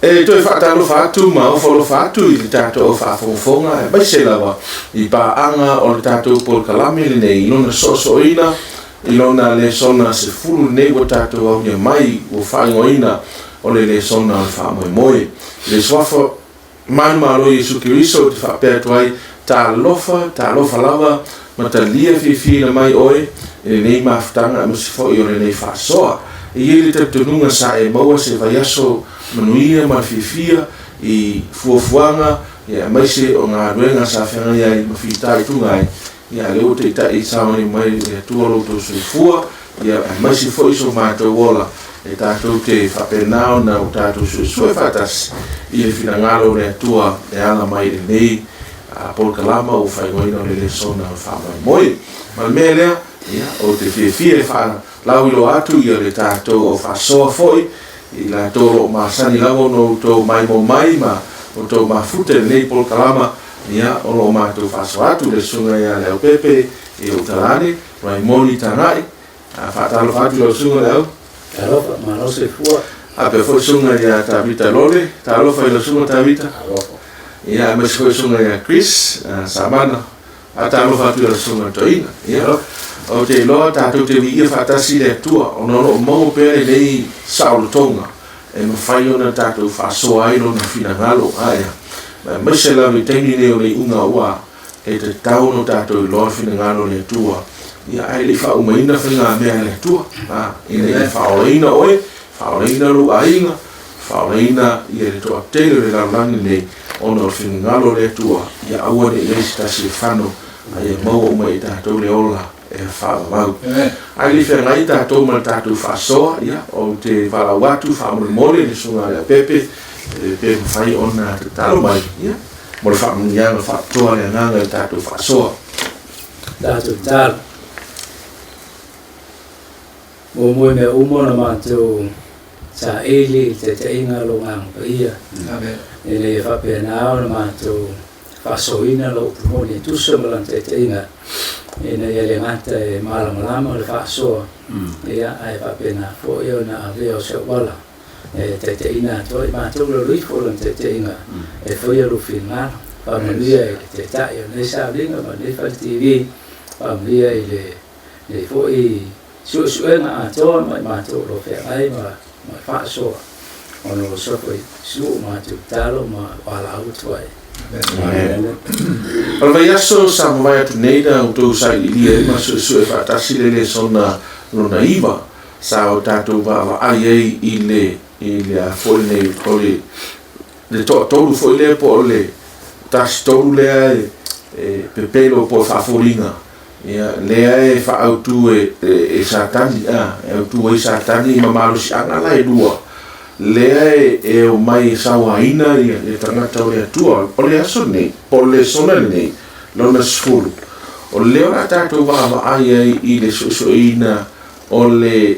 e toi whaatalo whaatu ma o wholo whaatu i le tātou o whaafonga e mai se lawa i paanga o le tātou Paul Kalame le nei ilona sosoina ilona le sona se fulu nei o tātou au nia mai o whaingoina o le sona o wha moe le swafo manu malo Yesu Kiriso te whapea tuai tā lofa lawa ma ta lia whiwhina mai oe e nei mawhtanga ma se fo i o le nei whasoa i ele te tununga sa e maua se vaiaso manuia ma whiwhia i fuafuanga ia mai se o ngā ruenga sa whenga ia i mawhitai tungai ia leo te itai samani mai ia tualo to se fua ia mai se fo iso mātou wola e tātou te whapenao na o tātou sue whatas i le whinangalo rea tua e ala mai le nei Paul Kalama o whaingoina le sona o whamai moe ma le mea lea ia o te whiwhia e wha lauilo atu i le tātou o whasoa foi i la toro masani lago no to mai mo mai ma o to mafute nei Paul Kalama ia o lo mātou whasoa atu le sunga ia leo pepe e o talane Raimoni tangai whaatalo whatu leo sunga leo Talofa, malo se fua. A pe foi sunga ia Tabita Lole, talofa i lo sunga Tabita. Ia mas foi sunga ia Chris, Samana. A talofa tu lo sunga Toina. Ia o te loa tātou te wii whatasi le tua, o nono mau pere nei Saulo Tonga. E mawhai ona tātou whasoa ailo na whinangalo aia. Mas se lawi teini neo nei unga ua, e te tau no tātou i loa whinangalo le tua. Ia ai le whaumaina whenga mea le tua. Ina i whaoleina oe, whaoleina lu ainga, whaoleina i e toa tele le laulangi nei, ono whengalo le tua, ia aua ne eisi tasi e whano, ai e mau mai tātou le ola e whaamau. Ai le whenga i tātou ma tātou whasoa, ia, o te whalawatu, whaamurumore, le sunga le pepe, pe mwhai ona te talo mai, ia, mo le whaamunianga whaatoa le nganga i tātou whasoa. Tātou talo. O moe mea umona mātou sa ele te te inga lo ngang pa ia. E le whapea nao na mātou whasoina lo upumoni tusa malang te te inga. E na ia le ngata e malamalama le whasoa. Ia ai whapea na fo eo na aveo se wala. E te te inga toi mātou lo rifo lang te te inga. E fo ia rufi ngana. Whamanuia e te tae o nei sa ringa ma nei whal TV. Whamanuia i le fo i suenga a toa mai mātou lo whea ai ma whaasoa. Ono lo soko i su mātou talo ma wala au tuai. Ala vai aso sa mawai atu neida o tau sa i lia ima su e whaatasi le sona lona iwa sa o tātou wa ai ei i le a fwoi nei kore le toru fwoi le po le tasi toru lea e pepelo po whaaforinga. Ia lea e whaautu e satani e autu e satani ma marusi anga lai lua lea e o mai sawaina e tangata o le atua o le aso nei po le sona nei lona sfuru o leo la tātou wawa ai i le sosoina o le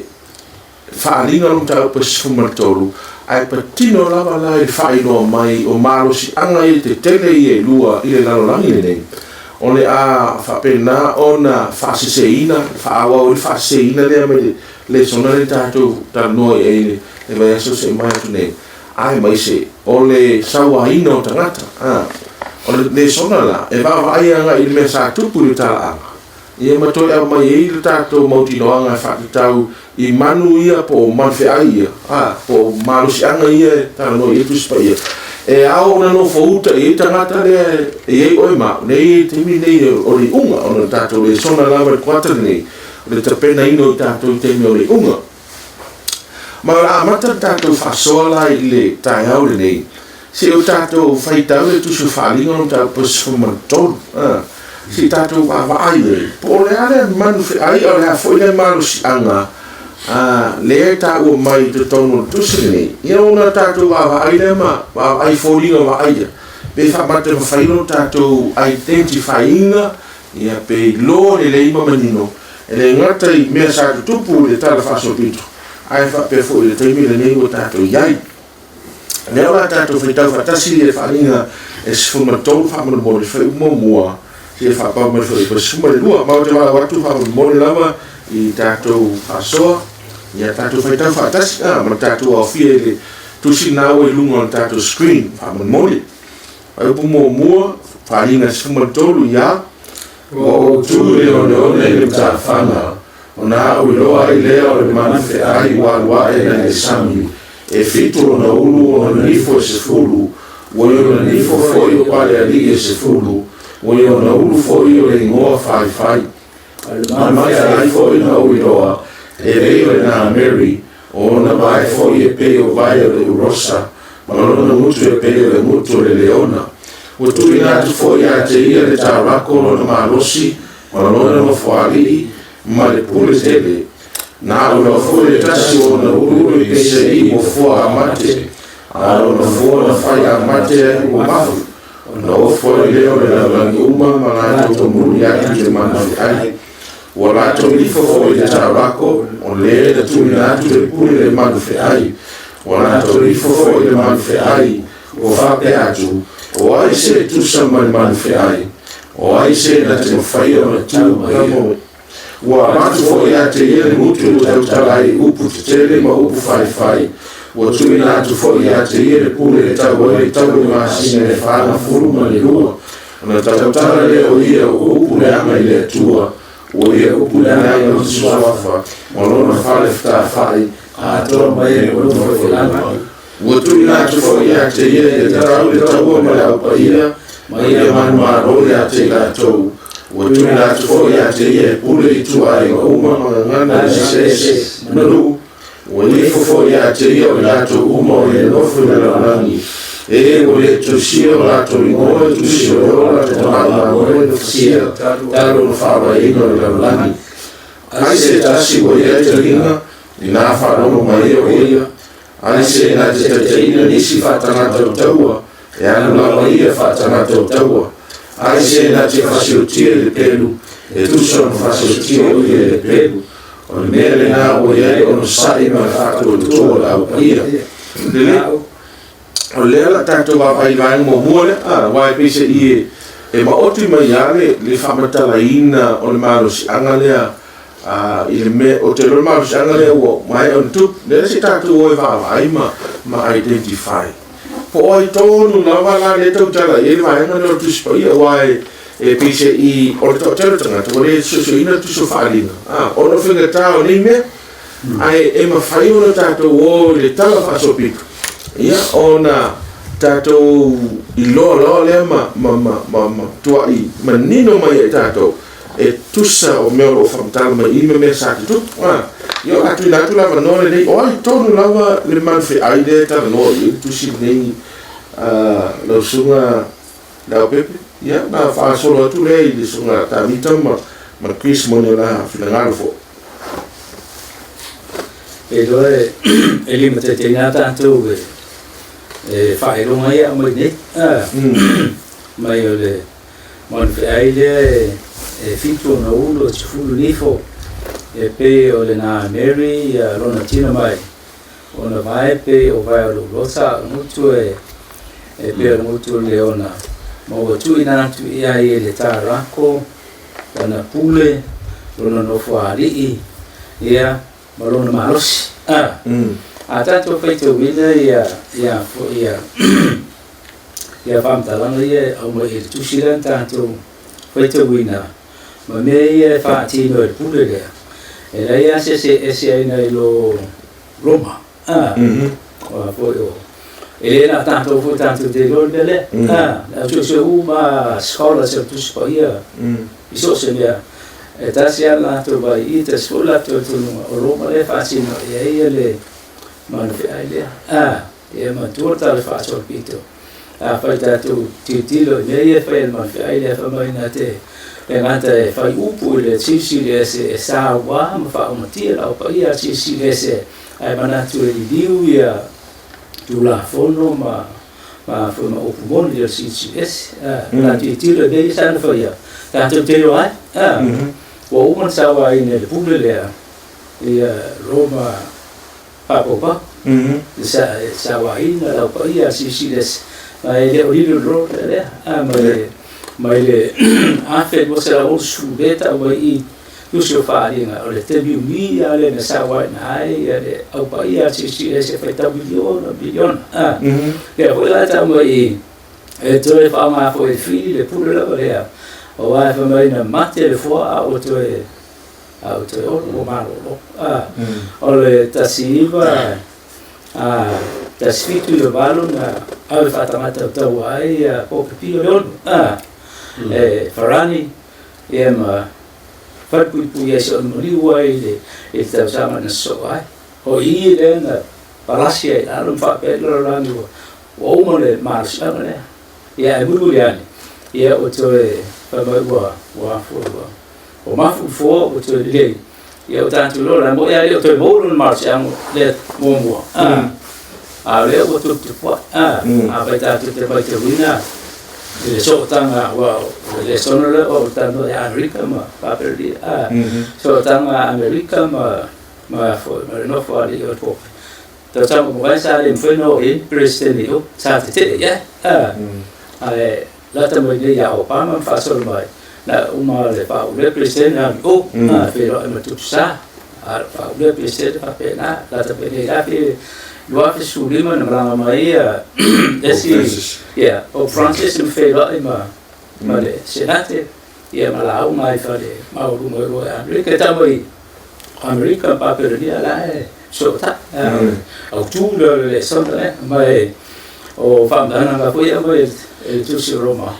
whaaringa lung tau pa sfumartoru ai patino lava lai whaino mai o marusi anga i te tele i e lua i le lalolangi nei o le a whapena o na whaseseina, whaawa o le whaseseina lea me le sona le tātou tanoi e le vai aso se mai atu nei. Ai mai se, o le sawaina o tangata, o le sona la, e wawa ai anga i le mea sa tupu le tala anga. Ia matoi au mai e le tātou mautinoanga whakatau i manu ia po manwhe ai ia, po marusi anga ia tanoi e tuspa ia. E ao na no fouta e tangata le e oi ma nei te mi nei o le unga o le tātou le sona lava kwatra nei le tapena ino tātou te mi o le unga ma la amata tātou whasoa la i le tai au le nei se o tātou whaitau e tusu whalinga o tātou pasfumantoru se tātou wawai e po le ale manu ai o le hafoi le marusi anga le ta o mai te tono tusini ia ona tātou wa ai le ma wa ai folinga wa ai pe fa mate fa faino tātou identifyinga ia pe lo le ima manino ele ngata i mea sa tupu le tala faso pito ai fa pe fo le temi le nei o tātou iai le ora tātou fitau fatasi le falinga e sfuma tolu fa mo mo le fa mo mua se fa pa mo fa sfuma le lua ma te wa watu fa mo le lava i tātou faso ia tātou whaitau whaatasi, ma tātou au fie tusi na o lunga tato screen fa moni ai pu mo faringa suma tolu ya o tu le le ta fana ona o lo ai le o le manfe ai wa e na sami e fitu na ulu o ni fo se fulu o yo ni fo yo pale ali se fulu o yo na ulu fo yo le ngo fai mai ai fo na o lo e le na Mary o na vai fo ye pe o vai le rosa ma lo na mutu e pe le mutu le leona o tu ina tu fo ya te ia le tarako na malosi ma lo na fo ali ma le pule tele na o fo le tasi o na ulu e se i mo fo amate a o fo na fai amate o mafu na o fo le o na langi uma ma na to mu ya ki ma na ai o la to li fo le tarako o le da tu ina tu le pule le ma fe ai o la to li fo le ma fe ai o fa pe atu o ai se tu sa ma fe ai o ai se na te fai o tu mo wa matu fo ya te ye mutu o talai upu tele ma upu fai wa tu ina tu fo ya te ye pule le tawo ma sine le fa na furu ma le lua na tala le o ye upu le ama le tua o ye upu le ama o suafa ma lo na fa le fai a to ma ye o fo la wa tu ina tu fo ya te ye le tawo ma la pa ia ma ye ma ro ya te la to o tu na tu fo ya te ye pule tu ai o uma ngana se no o le fo ya te ye o la tu uma e no fu na langi e o le tu si o la tu ngo tu si o la tu ma o le si ta ro fa ba i no la langi ai se ta si o ye te linga ina fa no ma ye o ye ai se na te ina ni si fa ta na tu taua e ana la ia fa ta na tu taua ai se na te fasiltia le pelu e tu sono fasiltia o le pelu o le mele na o ye o no sai ma fato le to la o ia o le la tato va vai vai mo mole vai pese i e ma oti mai ale le famata la ina o le malo si angalea i le me o te lo malo si angalea o mai on tu le se tato o va vai ma identify po ai tonu na wala le tau tala e le mai ngana tu spa ia wai e pise i o to tala tanga to le so ina tu so falina o no finga tao ni me ai e ma fai o tato o le tala fa so pik ia ona tato i lo le ma tua i ma nino mai tato e tusa o me o famtala ma i me sa tu io atu la no le o tonu lava le manfe ai de ta no i tu si nei lo sunga la pepe ya na fa solo tu le di sunga ta vita ma Chris mo la finale fo e dove e lì mette tenata tu e fai lo mai a mai ne ma io le manfe ai de e finto na ulo ci fu l'unifo e pe o le na Mary lona tina mai ona vai pe o vai o rosa mutu e pe o mutu le ona ma o tu ina tu ia e le tarako ona pule lona no fuari ia ma lona malos a tanto feito vida ia fam talanga ia o mo e tu silan tanto feito wina ma me ia fa tino e pule le e lei ese ai nei lo Roma poi e na tanto fu tanto de londele la tu uma scuola se tu spaia i so se mia e tasi alla to vai ite scuola to Roma le facino e le ma le e ma torta le faccio pito fai tanto titilo e fai ma le fa mai na te e ngata e fai upu le tisi le se sa wa ma fa uma tira o ia tisi le se ai manatu e liu ia tu la fono ma fa ma upu mon le tisi es na titilo de sa na fa ia tanto te lo ai o uma sa wa in le pule le ia Roma papopa sa wa in la pa ia tisi le ai le olilo ro le ma le a fe mo se la o su beta o i Yusuf Faringa, o le te miumi a le na sawa nai, a le au pa ia si le se fai tau bilion. Ke a hoi ta mo e toi wha maa fo e whiri le pule lawa lea. O wai wha mai na mate le fua a o toi o marolo. O le tasi iwa, tasi fitu i o balu na au e whatamata o tau ai a pōpipio le onu. Farani, e ma whakupui e se o moriua i le tau sama na so ai. O i le na palasi ai alum whapelo rangi o oma le marasama lea. Ia e muru leani. Ia o toi whamai wa fua. O mafu fua o toi lei. Ia o tātu lola. Mo ia leo toi moro na marasama le mua. A leo o tupua. A pai tātu te pai te wina. Le so'otanga wa le sonole o tano e Amerika ma papeli so'otanga Amerika ma fo no fo ali o po to tamo mo sa le mfeno e presidente o sa te ya ale la tamo le ya Obama fa sol mai na uma le pa o le presidente o pero e tu sa a fa o le presidente pa pena la te pena la pe Lua fi sulima na maranga mai esi o Francis in fela ma le senate ma la au mai fa le ma o mo ro Amerika tamai Amerika pa per dia la so ta au tu le sonda mai o fam dana ma foi mai tu si Roma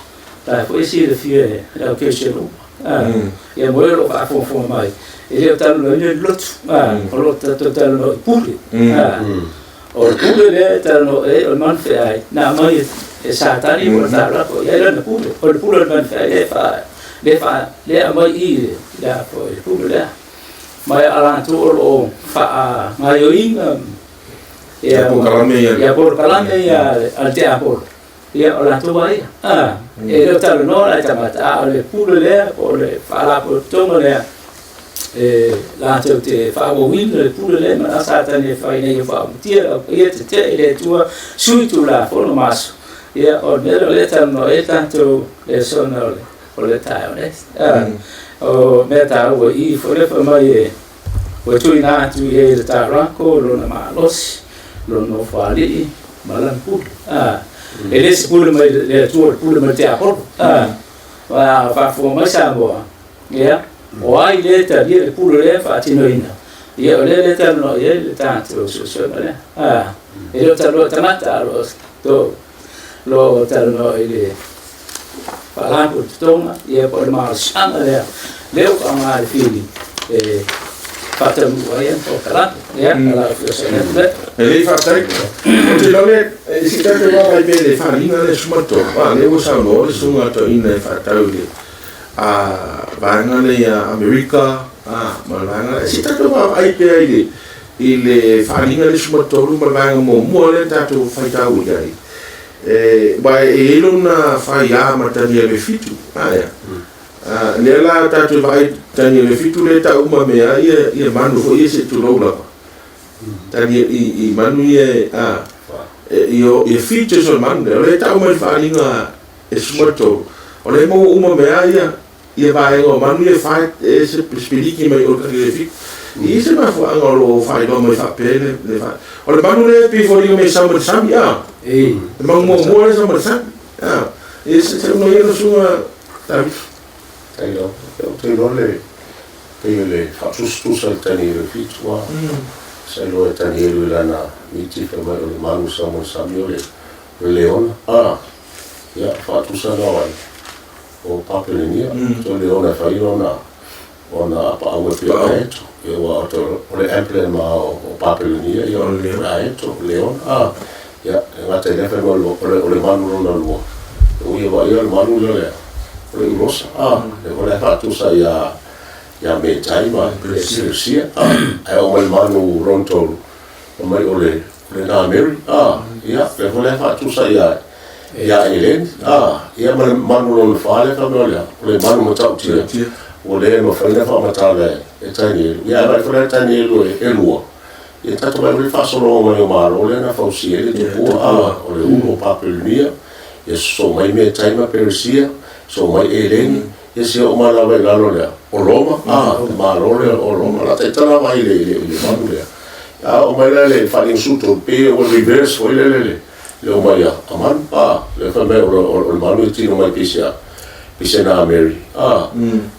ta foi si le fie la che se Roma mo ro fa fo mai ele ta lo le lot o lo ta lo puli o pule le tano o manfe ai na mai e satani mo ta la ko ia na pule o pule manfe ai le mai i la ko pule le mai ala tu o fa mai o inga ya por kalame ya al te apor ia o la tu vai e le tano no la tamata le pule le o le fa la por tomo le la te fa o win le pule le ma sa ne fa ne fa tia e te le tua sui tu la fono mas ia o le tano e tanto le sono o le tai o meta o i fo le fa mai o tu ina tu e le taranco lo na malos lo no fa li malan pu e le pule mai le tu pule mai te apor va fa mai sa bo ia o ai le ta le pulu le fa tino ina ia le ta no ia le tanto so male e lo ta lo tamata lo to lo ta no ile para por toma ia por mais anga le o anga le fili fata mo ia po kala ia ala so ne le fa tai o te lole si ta te va ai bene fa ina le sumato le o sa no le sumato ina fa tau le vanga le Amerika malanga si tato wa ai pe ai le faringa le sumatoro malanga mo le tato fai tau dai ba e lona fai matani le fitu le la tato vai tani le fitu le tau ma me ai e manu fo ese tu rola tani i manu io fitu so manu le tau mai faringa e sumatoro o le mo uma me ai ia vai o manu e fai e se spiriki mai o le fi i se ma fu anga lo fai do mai fa pele le fa o le manu le pi fo io me sa mo sa ya e ma mo le sa mo sa e se no ia no sua ta tai lo le fa tu sa tani le fi tua se lo e tani le lana miti fa mai o le manu sa mo sa le leon ya fa tu sa no o papelenia to le ona fa ona pa au pe aeto e wa to le emple ma o papelenia e ona le aeto leon ya nga te le fa o le manu no lo o ia va ia manu le rosa le fa tu sa ya me tai ma sia ai o le manu ronto o mai o le na meri ya le fa tu sa ya elen ia manu lo fale fa no le manu mo tau tia o le mo fa le fa mata le e tani ia vai fa tani lo e luo e tato vai le fa solo mo le maro le na fa usi le tu o le uno papelnia ia so mai me taima Persia so mai eleni ia se o mala vai lalo le o Roma ma role o Roma la tala vai le manu le o mai le fai suto pe o reverse o le o mai aman le fa me o manu tino mai pisia na Mary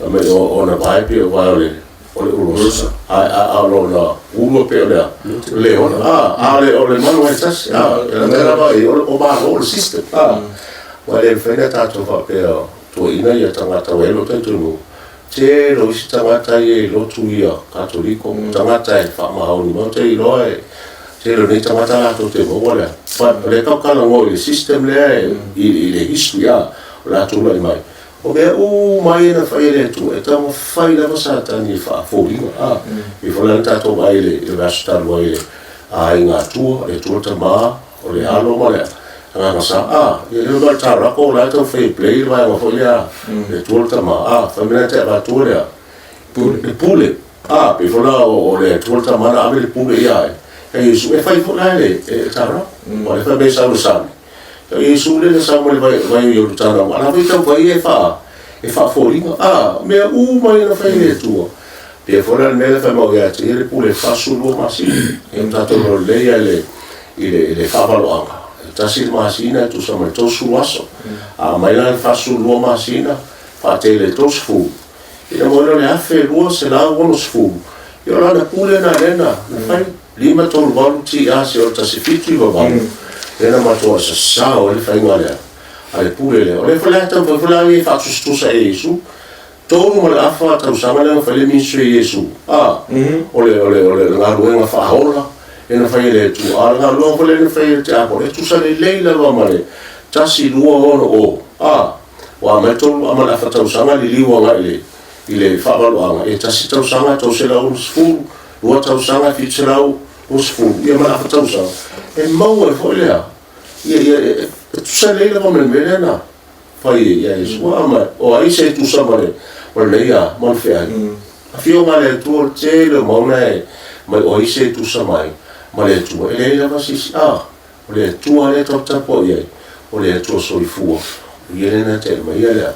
me o na vai pe o vai le Urosa lo na uno pe le Leon le manu esas la vai o ba o system le fai tato fa pe to ina ia tangata welo tonu te lo isi tangata ye lo tuia katoliko tangata e fa maoni mo te loe te lo ni tangata la to te mo wala fa le ka kala ngo le system le le history la to lo mai o be o mai na fa ile tu e tamo fa ile sa tani fa fo i fo la tato mai le vasta lo ile inga tu e tu ta ma o le alo mo le sa ia le mal tara ko la to fe play vai mo folia le tuolta ma famina te va tuoria pule pe fola o le tuolta ma na le pule ia e su e fai fola le tara o le fa be sa lo sa e su le sa mo le vai io tara ma la vita vai e fa folinga me mai na fai le tuo pe fola me le fa mo ia te le pule fa su lo ma si e tato lo le ia le fa valo tasi masina tu sama tosu waso mai la fasu lo masina fa te le tosfu ina mo le afe lo se la wono sfu yo la pule na lena fai lima tol valuti se o tasi fitu va va ena ma to sa o le fai ngale ale pule le o le fala ta fala e fa tu sa Yesu todo mo la fa ta usama le fa le ministro Yesu o le la ruenga fa hola ena fai le tu ala lo fole le fai te apo le tu sa le leila lo male tasi lua ono wa meto amala fa tau sanga li liwa nga ile fa balo anga e tasi tau sanga tau se la un sfu lua tau sanga fi se la un sfu ia mala fa tau sanga e mau e fole ia tu sa leila lo male melena fai ia isu ama o ai se tu sa male o le ia mon fe a fio male tu te le mona mai o ai se tu sa mai ma le tua e le lava sisi o le tua le tota po ia o le tua soifua ia le na te ma ia le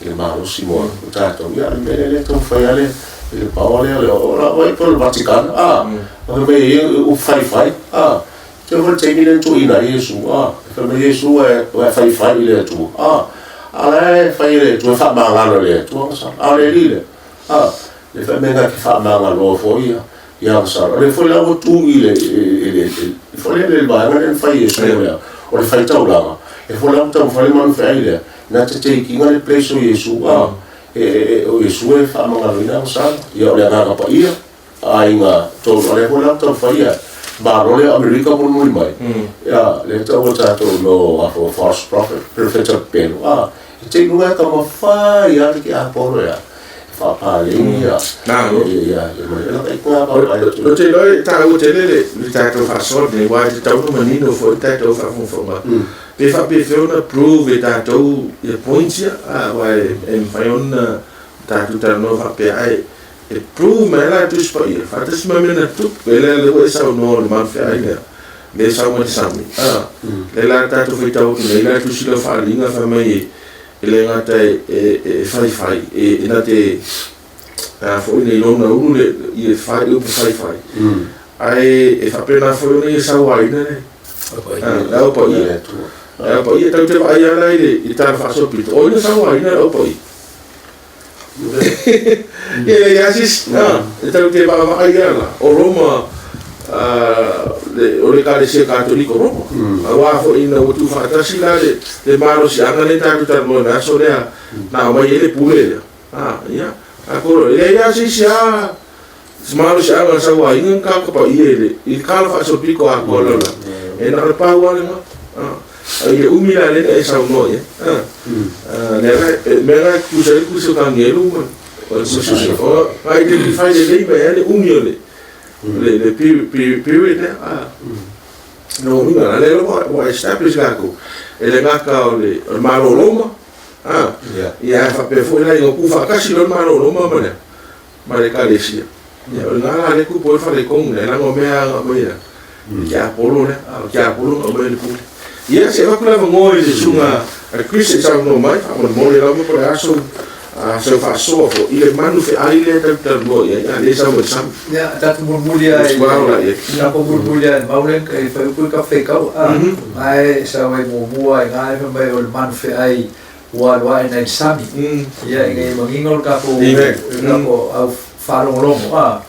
il malo simon o tato ia le to fai ale il paole le ora vai per il Vaticano me o fai che vuol te mi tu ina Gesù per me Gesù è fai le tu ale fai le tu fa mangalo le tu ale lile le fa menga che fa mangalo foia ia sa le foi la tu ile foi le bana le fai eso o le fai taulanga e foi la tu fai man fai le na te ki ngale place o Yesu o Yesu e fa manga vina sa ia le na pa ia ainga to le foi la tu fai ba role America mo mai ia le tu ta to no a false prophet perfect pen te nunga ka ma fai ia ki a poro ia fa palinga lo te loi ta o te le ta to fa so de wa te tau manino fo ta to fa fo pe fa pe fe una prove ta to e points wa en fa un ta tu ta no fa pe ai e prove me la tu spa ia fa te ma mena tu le le sa no man fa ai le sa mo sami le la ta to fa ta le la tu si lo fa linga fa mai ele ngata e fai e na te foi nei lona unu le i fai o fai ai e fa pena foi nei sa wai ne la po ia tau te vai ala i ta fa so pito o sa wai ne o po ia sis e tau te va vai ala o Roma o le kare se katoliko Roma wa fo ina o tu fa tasi la le maro si anga le tatu tar mo na so le na mai ele pule ia akoro le ia si sia maro si anga sa wa ingen ka pa ile il kala fa so piko a kola e na pa wa le ai umila le e sa no ia le mera ku se ka ngelu o so ai de fa le le umile le period no una le lo establish gako ele ngaka o le malo Roma ia fa pe foi la ku fa kasi lo malo Roma ma le kalesia ia ngala le ku po fa le kong le la ngomea ngomea ya polo le ya polo o le pu ia se va kula ngoi le sunga a Chris sa no mai a mo le mo por aso a se fa so fo ile manu fe ai le ta mo ia le sa mo sam ya dat murmuria na ko murmuria maulen kai fa ku ka fe ka ai sa vai mo bua ngai fa mai ol man fe ai wa na sami ia ngai mangingol ka ko au falonglongo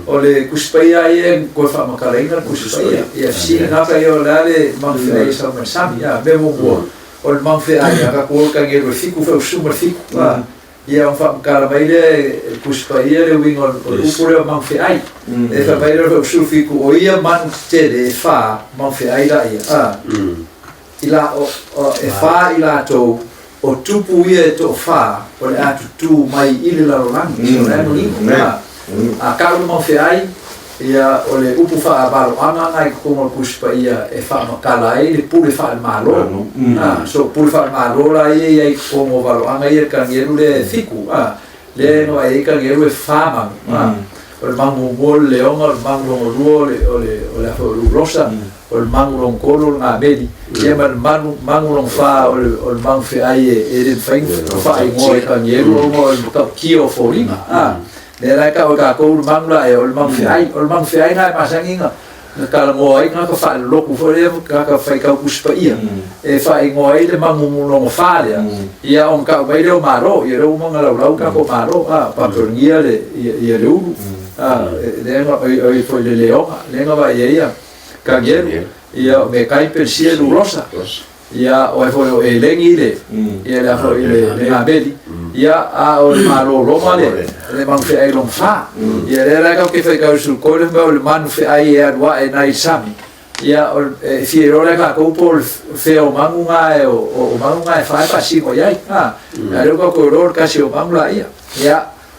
ole kuspaia ia ko fa makalaina kuspaia ia sina na ka yo lale man fe ai sa mo sami ia be mo bua ol man fe ai ka ko ka ngai fiku fa sumar fiku ia fa kala baile kuspaia le wingol upure man fe ai e fa baile fa sufiku o ia man te de fa man fe ai la ia ila o e fa ila to o tupu ia to fa o le atu tu mai ile la rolangi o le anu a ka man fe ai ia o le upu fa balo ana ngai ko kuspaia e fa makala ai le pule fa malo so pule fa malo la ia ko mo balo ana ia ka ngeru le fiku le no ai ka ngeru e fa ma o le mangu mol le onga o mangu ruo o le fa rosa o le mangu kolo na medi ia mangu fa o le mangu fe ai e le fa ai mo ka ngeru o ka kio forima le la ka o ka ko mang la e o mang fi ai na masanginga ka mo ai ka fa lo ku fo le ka fa ka kuspaia e fa ai mo ai le mang mo no fa le ia on ka vai le maro ia ro mo ngala la ka ko maro pa tornia le ia le u le nga ai fo le leo le nga va ia ka gero ia me kai per cielo rosa ia o fo e lengi le ia la fo le abeli ia a o maro roma le man fe ai long fa ia le ka ke fe ka su ko le man fe ai e wa e nai sami ia o fi ro le ka ko por fe o mangunga e o mangunga e fa pa si ko ia ro ko ro ka si o mangula ia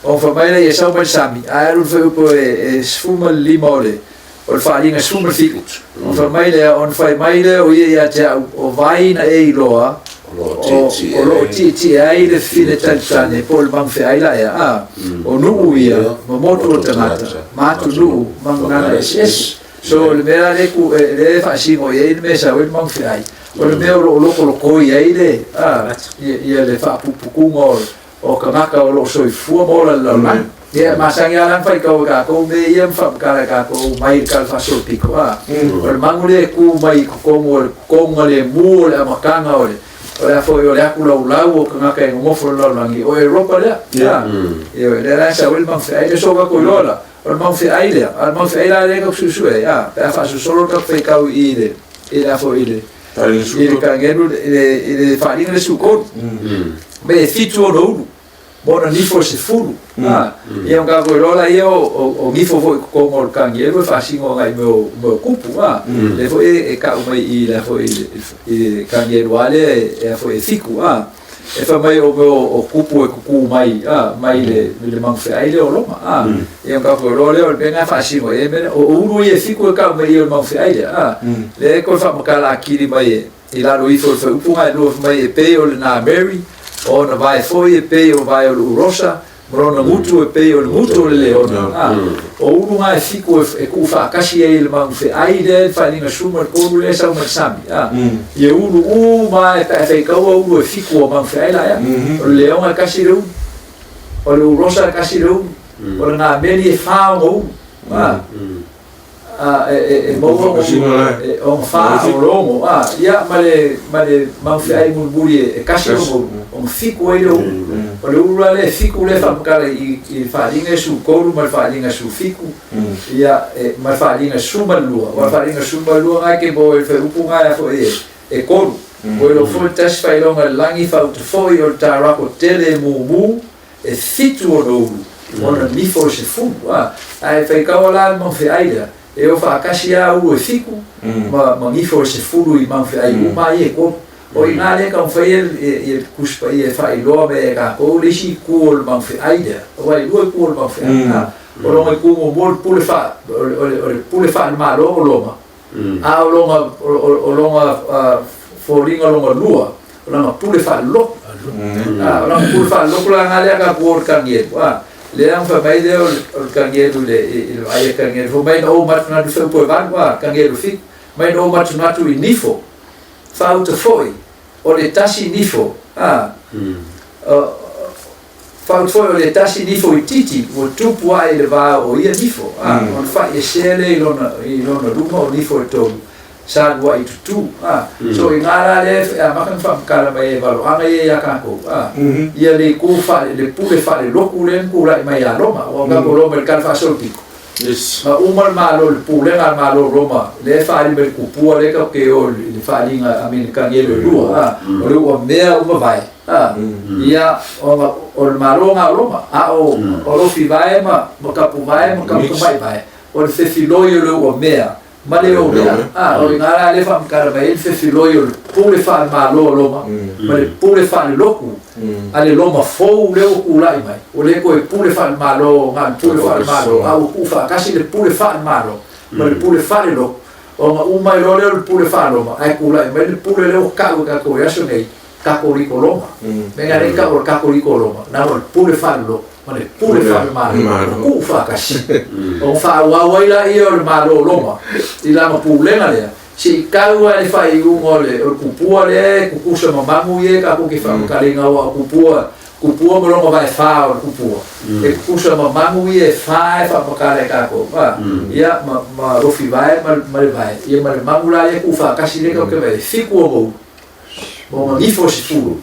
o fa mai le sa o sami a ro fe po e sfuma limole o fa linga sfuma fikut o fa mai le on fa mai le o ia ja o vai na e loa o lo ti ai le fine tantane pol man fe ai la o nu ia mo moto tamata matu nu man na es so le mera le ku le fa si mo ia me sa o man fe ai o le mera lo ko ia le ia le fa pu mo o ka o lo so fu mo la ia masanga lan fai ka ko me ia fa ka ko mai ka fa so pico o le mangule ku mai ko mo le mu le makanga o le foi o le aku lau o ka ka mo fo la langi o Europa le ia le la sa wel man fe ai so ka ko lola o man fe ai le al man fe ai le ka su pa fa so solo ka fe ka i le fo ile ile ka ngelu ile fa le su ko be fitu o bona ni fo se fulu ia ka ko lola ia o mi fo ko mo ka ngelu fa singo ngai mo kupu le fo e ka mai i le fo i ka ngelu ale e fo e fiku e fa mai o kupu e kuku mai mai le man fe ai le o loma ia ka ko lola o benga fa singo e o uru e fiku e ka mai o man fe ai le ko fa makala kiri mai i la lo i fo upu mai lo mai e pe o na Mary o na vai foi e pe o vai o rosa Brona mutu e pe o mutu le leona o uru mai fiku e ku fa kasi e le man fe ai de fa linga sumar ko le sa ma sami e uru mai fe ka o uru e fiku o man fe ai la o leona kasi ru o le rosa kasi ru o na meli e fa o mo o fa o longo ia male man fe ai mulburi e kasi o fiku e o le ura le fiku le fa makala i fa linga su koru ma fa linga su fiku ia ma fa linga su malua wa fa linga su malua ai ke bo e fe upunga fo e koru o lo fo tas fa longa langi fa ut fo i o tarako tele mu e fitu o no ona mi fo se fu ai fa ka wala mo fe aida e o fa kasia u e fiku ma mi fo se fu i ma fe ai u mai e ko o ina le ka fa e kuspa e fa i lo be ka ko le si ku ma fe aida o ai lu ku ma fe o lo ku mo bol pule fa pule fa ma lo ma o lo fo linga lo lua o la pule fa lo o la pule fa lo la ngale ka por ka ngie le ang fa mai de o ka ngie le ai ka ngie fo mai no mat na du fe po van ka ngie lu fi mai no mat na tu inifo fauta foi o le tasi nifo fauta foi o le tasi nifo I titi o tupu ai le va o ia nifo on fa e sele I lona luma o nifo e tolu sa dua I tutu so I ngara le makan fa kala mai valo anga ia kako ia le ku fa le pule fa le loku le ku la mai a Roma o ga lo mer kan fa soltiko Yes. Umar malo le pule ngal malo Roma le fa le mer ku pu le ka ke o le fa linga American ye le lua o le o mea uma vai ia o le malo nga Roma o lo fi vai ma ka pu vai vai o le fe filo yo le o mea ma le o mea o ngara le fa ka vai le fe filo yo pule fa malo Roma ma le pule fa le loku ale loma fou le o kulai mai o le ko e pule fa malo nga pule fa malo au ufa kasi le pule fa malo ma le pule fa le lo o nga uma lo le pule fa lo ma ai kulai mai le pule le o ka ko ya so nei ka ko ri ko loma me nga le ka ko ri ko loma na o pule fa lo ma le pule fa malo ku fa kasi o fa wa ila io le malo loma I la ma pule nga le si kaua le fai ungo le o kupua le kukusa mamangu ye ka ko ke fa kalinga wa kupua mo longo vai fa o kupua e kukusa mamangu ye fa makale ka ko ia ma rofi vai ma vai ia ma mangula ye ku fa kasi le ka ke vai fiku o mo nifo si fulu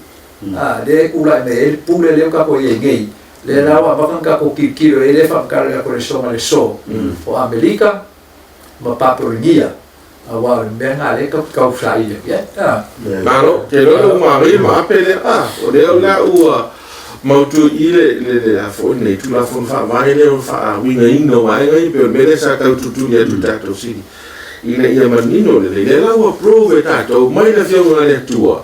de kula me el pule le ka ko ye gay le rawa bakan ka ko kilo ele fa kala ko le so o Amerika ma paporingia awal benga le kau sai ya Naro, ke lo mari ma pele o le la ua mautu ile le fo nei tu la fon fa vai le fa winga ino vai ngai pe mele sa ka tutu ya tu tato si ile ia manino le la ua prove tato mai na fio na le tua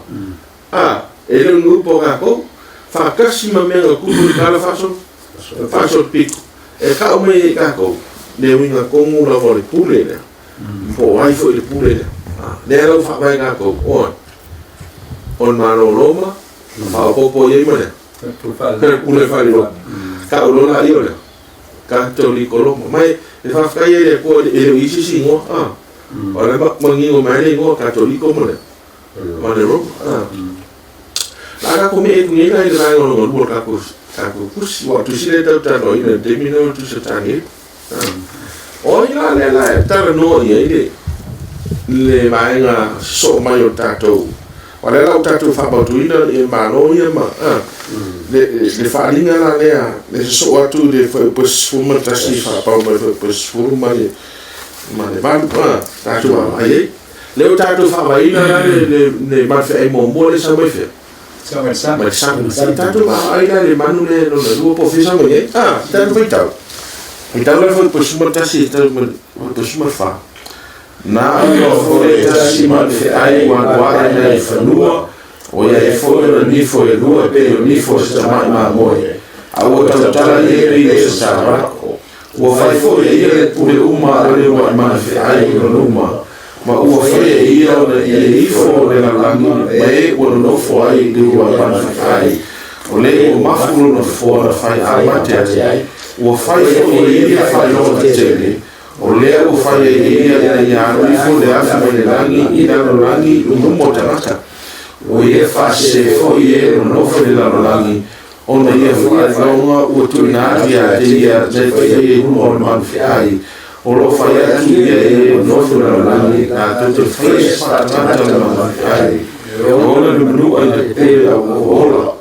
ele no po ka ko fa kasi ma me ku ka la fa so pico e ka o me ka ko le winga ko mu la vo le pule le po ai foi le pule le era fa vai ga ko on mano Roma fa popo ye mo le pule fa le ka o la io le cattolico Roma mai le fa fa ye ko e isi si ngo ora ma mangi o mai le ngo cattolico mo le ma le Roma la ko me ku ye na ile na ngo lo ka ko kusi wa tu sile ta no ina termino tu se tani o ila le tara no ye le vaenga so mai o tatou o le lau tatou whabautuina e mano ia ma le whalinga la lea le so atu le whaipusfuma tasi whapau mai whaipusfuma ma le vanu tatou a ai leo tatou whawaina la le mawhi ai mōmua le sa mai whea mai sa tatou a ai la le manu le no le lua po whisa mai e tatou waitau I tau le whaipusfuma tasi tau whaipusfuma wha na o fore tasi man fe ai wa na e whanua o ia e fore na nifo e lua pe o nifo se tamai ma moe a o tautala le ri e sa sarako o fai fore ia le pule uma a le wa man fe ai o numa ma ua fore ia o na ia ifo le na langi me o no fo ai le wa man fe ai o le o mafulu no fo na fai ai mate ai o fai fore ia fai o na tele o lea o whaia ia ia rifo le afi mai le langi I lano langi unumo tangata o ia whase fo ia o nofo le lano langi o na ia whaia launga ua tui na avia te ia te whaia ia unumo le manwhi ai o lo whaia tu ia o nofo le lano langi na tute whaia whaatangata le manwhi ai o ona lumunu ai te pere o ola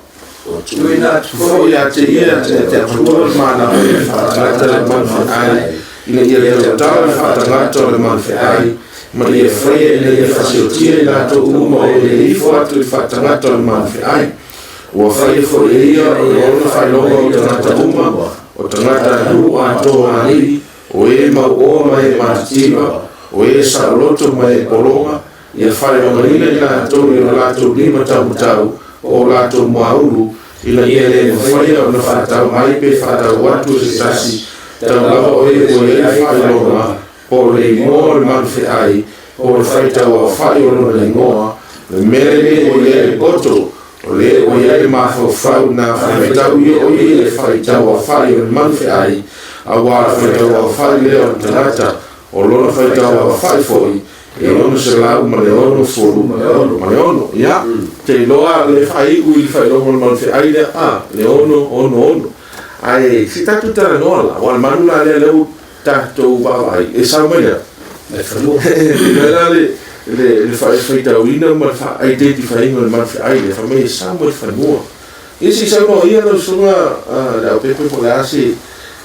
tui na fo ia te ia te atua mana o ia whaatangata le manwhi ai ina ia le tau whaatangata le manwhi ai ma ia whaia ina ia whasiotia ina to uma o le ifo atu I whaatangata le manwhi ai ua whaia fo ia o le ona whailonga o tangata uma o tangata rua ato ahiri o e mau o mai matatima o e saoloto mai polonga ia whailonga ina ina ato ina lato lima tau o lato mauru ina ia le whaia o na whaatau mai pe whaatau atu se tasi tau lava o e whailonga o le ingoa le manwhi ai o le whaitau a whai o no le ingoa le mere o le koto o le o ia le mawhau na whaitau I o I le whaitau a whai o le manwhi ai a wā whaitau a whai leo o tangata o lona whaitau a whai foi Leono se lau ma leono furu ma leono ya te loa le fai u il fai lo mal fe aile leono ono ai si tatu tara nola wal manula le tatu vai e sa mele e fanu le fai tauina ma fa identify ngol mal fe aile fa me sa mo fanu isi sa no ia no sunga da pepe polasi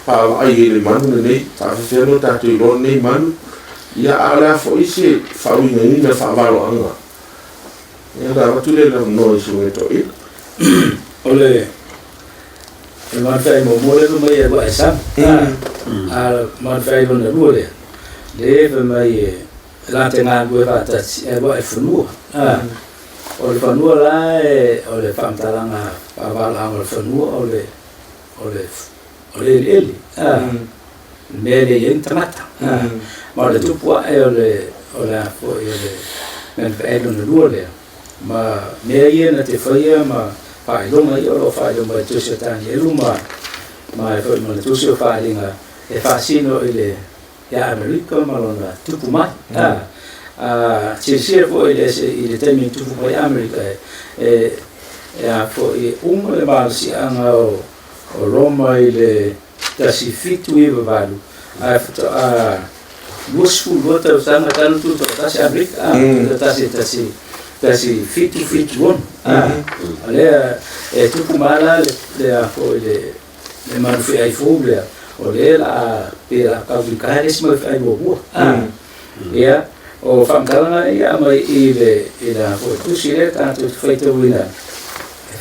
pa ai le manu nei fa fe no tatu lo nei manu ia ala fo isi fa wingi na fa valo anga ia da tu le no isu to i ole e man fai mo mole no mai ba sa man fai no le ve mai la tenga go va ta e ba e funu ole fanu la ole fam talanga pa va la ole fanu ole ele mele yentamata ma le tupua e ole fo ele men fai no le ma me ia na te faia ma fai longa i olo fai longa i tusio tani e luma ma e fai ma le tusio fai linga e fasino ile ia Amerika ma lona tupu mai sia fo ile temi tupu mai Amerika e a fo i unga le malsi anga o Roma ile tasi fitu i valu a Busful water sana kan tu tasi Amerika tasi fitu won ale tu kumala le afo le manufi ai foblia ole la pela kablikares mo ai bobo ya o famkala ya mai ile afo tu sire tanto feito wina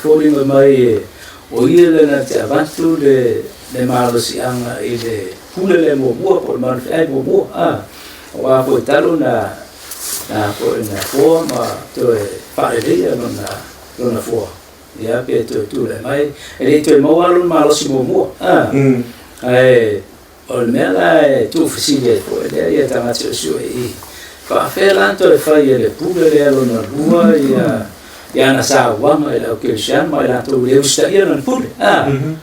foling mai o ile na te avantu le malos yang ile pulele mo por manufi ai bobo o afo talo na forma to paredia non for ya pe to le mai e to mo alun malos mo o mela tu fisilia po ya tamacho sio e fa felanto e fa le pulele alun rua ya na sa wa mai la ke shan mai la to le ustaria non pul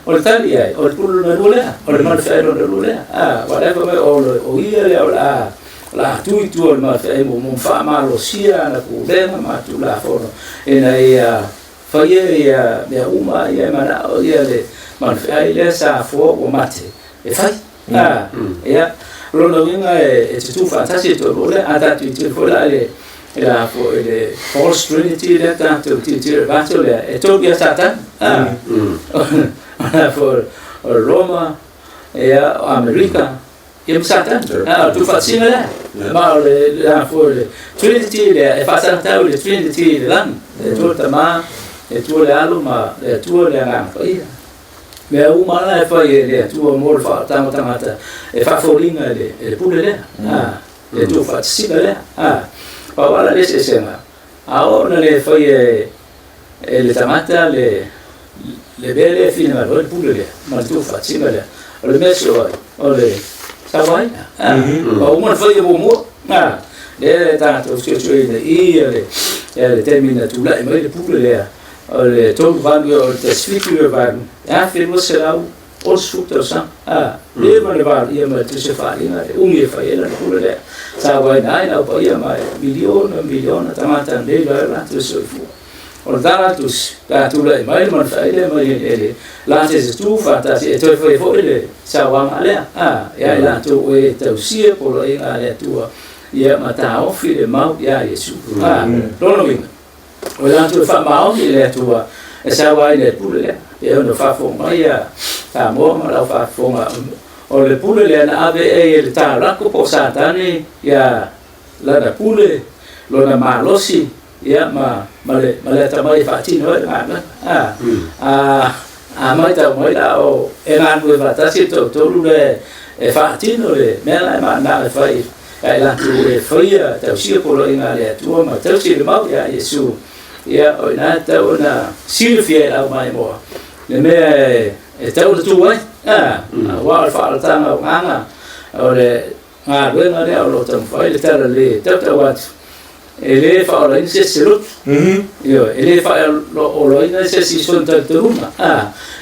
o talia o pul no rula o mal fa no rula whatever o ia la tu ma fai mo fa malo sia na ku dena ma tu la fono e na ia fa ia uma ia mana o ia le ma fai le sa fo o mate e fai ia lo no vinga e tu fantasia to lo le ata tu fo le la fo le false trinity le tanto ti va to le e to bia satan for Roma e America Im satan tu fatsina la ma la for trinity le fa satan le trinity lan tu tama tu le alu ma tu le nga fa ia me uma la fa ia tu mo fa tamata e fa folinga le pule le tu fatsina le pa wala le sesema ahora le fa le tamata le bele fina le pule ma tu fatsina le meso ole Sabai, uma foi mo, le tanto le termina tu la mai le pule le to vango te sfiku van fimo serau o sfutto sa le ma le var ia ma te se fai na unge fai la pule Sabai nai na pa ia mai milione tamata le la tu so fu o datus tu la mai ma fai le mai la te tu fata e to foi foi sa wa ale ya la tu e tu sia por ai ale tu ia mata o fi le mau ya Yesu no vinga o la tu fa mau le tu e sa wa le pule e no fa fo mai ya ta mo ma la fa fo ma o le pule le na ave e le ta la ko po satani ya la da pule lo na malosi ya ma le ta mai fa ti no mai ta mai da o e ngan we va ta si to lu le e fa ti no le me la ma na fa e la tu le fria ta si po lo inga le tu ma ta si le mau ya Yesu ya o na ta ona si le fie la mai mo le me e ta o tu wa wa fa ta nga o le nga le nga le o lo ta fa le ta le ta wa ele fa ola se selut yo ele fa ola ina se si son ta ruma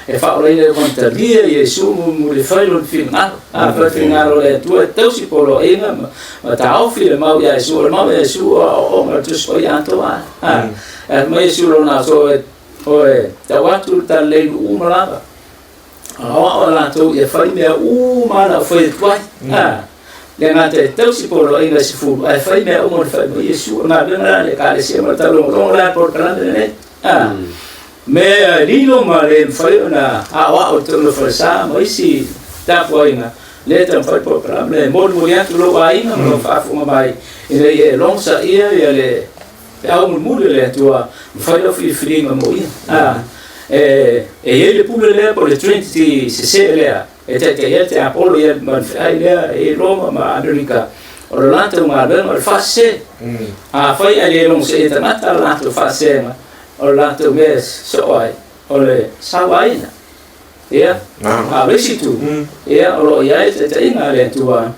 e fa ola ina conta dia e su mu le fa lo final fa final le tu tau si polo ina ma ta au fi le mau ya su o ma tu so ya to e mai su lo na so e ta watu ta le umala ola to e fa me umala foi twai le ngate tau si polo inga si fu ai fai me o mo fai mo Yesu na bena le ka le si ma ta lo la por kana ne me lilo ma le fai na wa o to lo fa sa mo si ta po inga le ta fai por kana le mo ya tu lo wa inga mo fa fu ma mai ile e long sa ia le au mo le tu fai lo fi mo e ele pule le por le 20 se le e Apollo ia manfai lea e Roma ma Amerika o le lata ma le ma fase fai ale long se tamata lata fase ma o lata mes so ai o le sawaina ia resitu ia o ia te inga le tua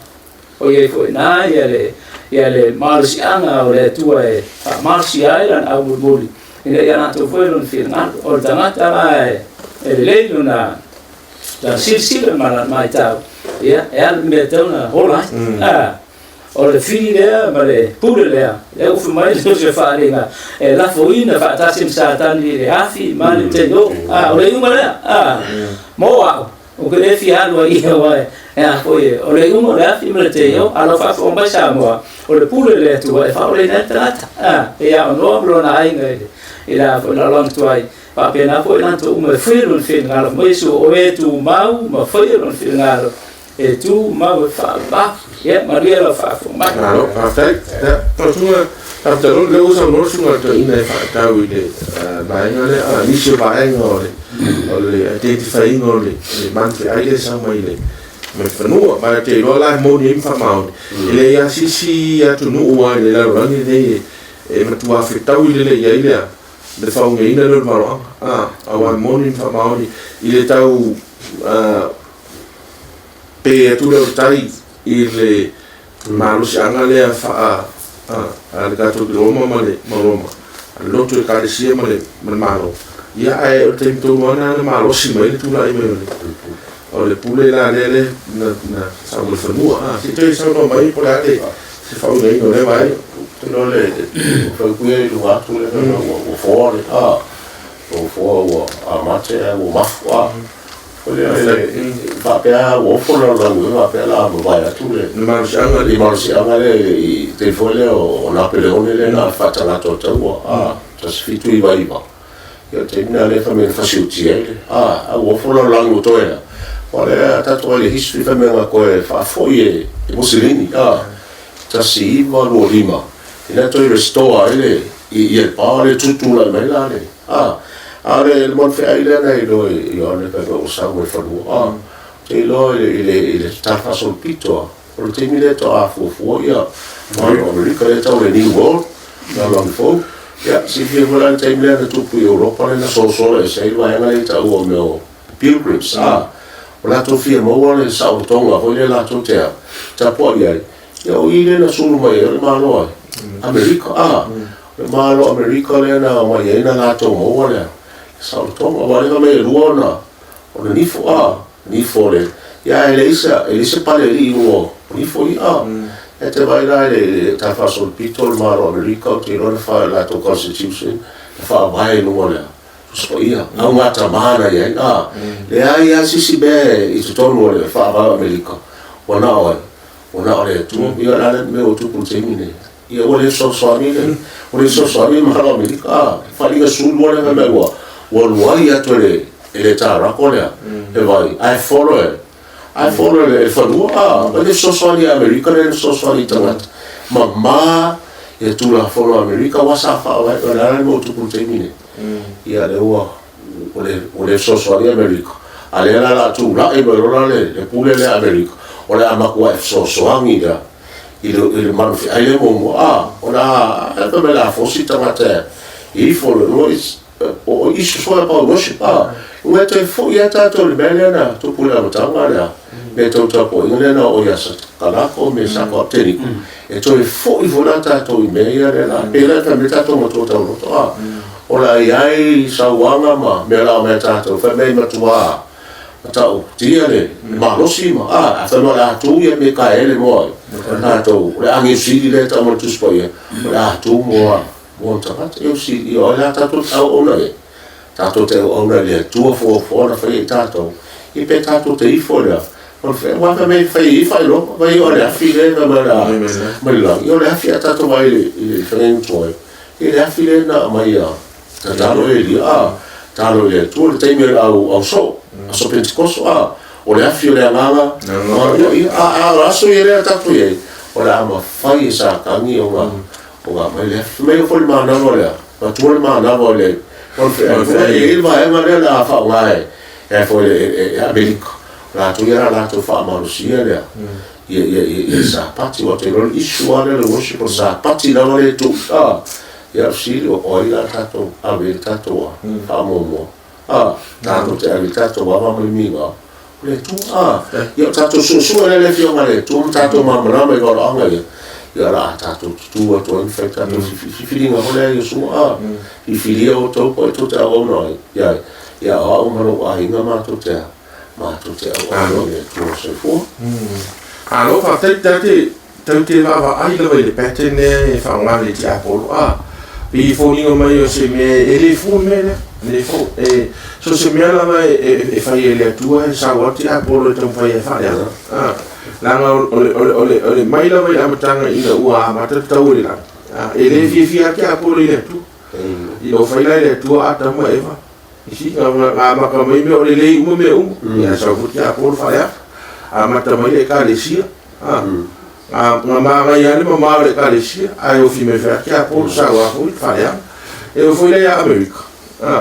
o ia foi na ia le marsianga o le tua e marsia ia na muli ina ia na to foi non firma o tamata mai e le luna da silsila mai tau ia me tau na hola o le fili lea ma le pule lea o fu mai le se faringa e la foina fa ta sim sa tani le afi ma le te do o le uma lea mo o que le fi alo ia wa foi o le uma le afi ma le te yo alo fa fo mai sa mo o le pule le tu e fa o le neta e a no lo na ai ngai e la long tuai pa pena po na tu me firo fin ngalo mo su o e tu mau ma firo fin ngalo e tu mau fa ba ye maria la fa fu ma ngalo perfect to sunga taptero le usa no sunga to ina fa ta wile ba ngale ni se ba ngole ole identify ngole man fi ai sa mai le me fanu ma te lo la mo ni fa mau ile ya si ya tu no wa le la ro ni de e ma tu fa ta wile le ya ile le faunga ina le maro awan monin fa maoni ile tau pe tu le tai ile malu sianga le fa al gato de Roma male maroma lo tu ka sia male malo ia ai o tempo mona le malo si mai tu la ime o le pule la le na sa mo fa mu si te sa no mai por ale se faunga ina le vai no le fa kuia lu atu le o for o for a mate o mafwa o le fa pe o for la va pe la mo vai atu le marsi anga le te fole o na peleone le na fa tala to to tas fitu I vai va yo te na le fa me fa siuti o for la ngo to era o le ta to le history fa me ko fa foi e Mussolini tasi va lo lima ina to restore ile il pare tutto la melane are il mon fe ile na ilo io ne per o sangue falu te lo ile sta fa sul pito o te mi le to a fu ia ma o ri ka ta le new world na long fo ya si vi vola te mi le tu pu Europa na so e sei va na ta o meu pilgrims o la to firma o le sa o tonga o le la to te ta po ia yo ile na sulu mai le malo Amerika le malo Amerika le na mai na la to mo le sa to mo le me ruona o le nifo le ya ele pale li o nifo e te vai la le ta fa sul pitol malo Amerika te lo fa la to constitution fa vai no le so ia au mata mana ya le ai si be I to mo le fa va Amerika ona ole tu ia la me o tu proteine ia ole so swami malo Amerika fa li sul ole me wa ia to le ta rakola e vai I follow le fa ma le so swami Amerika le so swami tangat ma e tu la follow Amerika wa sa fa va la me o tu proteine ia le ole so swami Amerika ale la tu la e lo le pule le Amerika ole amakua so soangi da il manfi ai mo ona e me la fosi tamata I follow noise o isu so pa worship o te fo ia ta to le melena to pula tanga la me tau tapo inga na o ia sa kalako me sa ko teniku e toi fo I vola tatou I mea le la pela ta me tatou mo tau tau roto a o la iai sa wanga ma me la me tatou fa me matua tau tia le malosi ma a fa no la tu ia me ka ele mo tatou le angi sili le ta mo tu spoia la tu mo mo tapat eu si o la tatou au ona e tatou te ona le tu fo na fa tatou I pe tatou te ifo le o fe wa fa me fa I fa lo va io le afile na ma la io le afile tatou vai le frento e le afile na mai a talo e li a talo le tu le te me au so so pentecosto a o le afile le nganga a aso e le tatou e o le ama fai sa kangi o nga mai le me fo le mana no le ma tu le mana no le o fe e va e ma le la fa ngai e fo e America la tu era la tu fa ma Rusia le e sa pati o te ron isu ale le worship sa pati la le tu ia si o ila tato ave tato fa mo tato te ave tato wa ma minga le tu ia tato su le fio ngale tu tato ma ma me go anga ia la tato tu o to infecta to si filinga ole ia su I filia o to po to ta o no ia o ma no a inga ma to te o le tu se fu alo fa te va ai le petene fa ngale ti apolo Pi fōninga mai o se mea ele fō mea le fō so se mea lava e whai ele atua e sawati a polo e tau whai e whai ana langa ole mai lava I amatanga ina ua amata tau ele langa ele fia ki a polo ele atua I o whai lai le atua a tama ewa isi ngā maka mai mea ole lei uma mea ia sawati a polo whai a amata mai le ka le sia nga mga yale mama le kalesia ai o fime fer ki a polo sa wa fu faia e o foi le America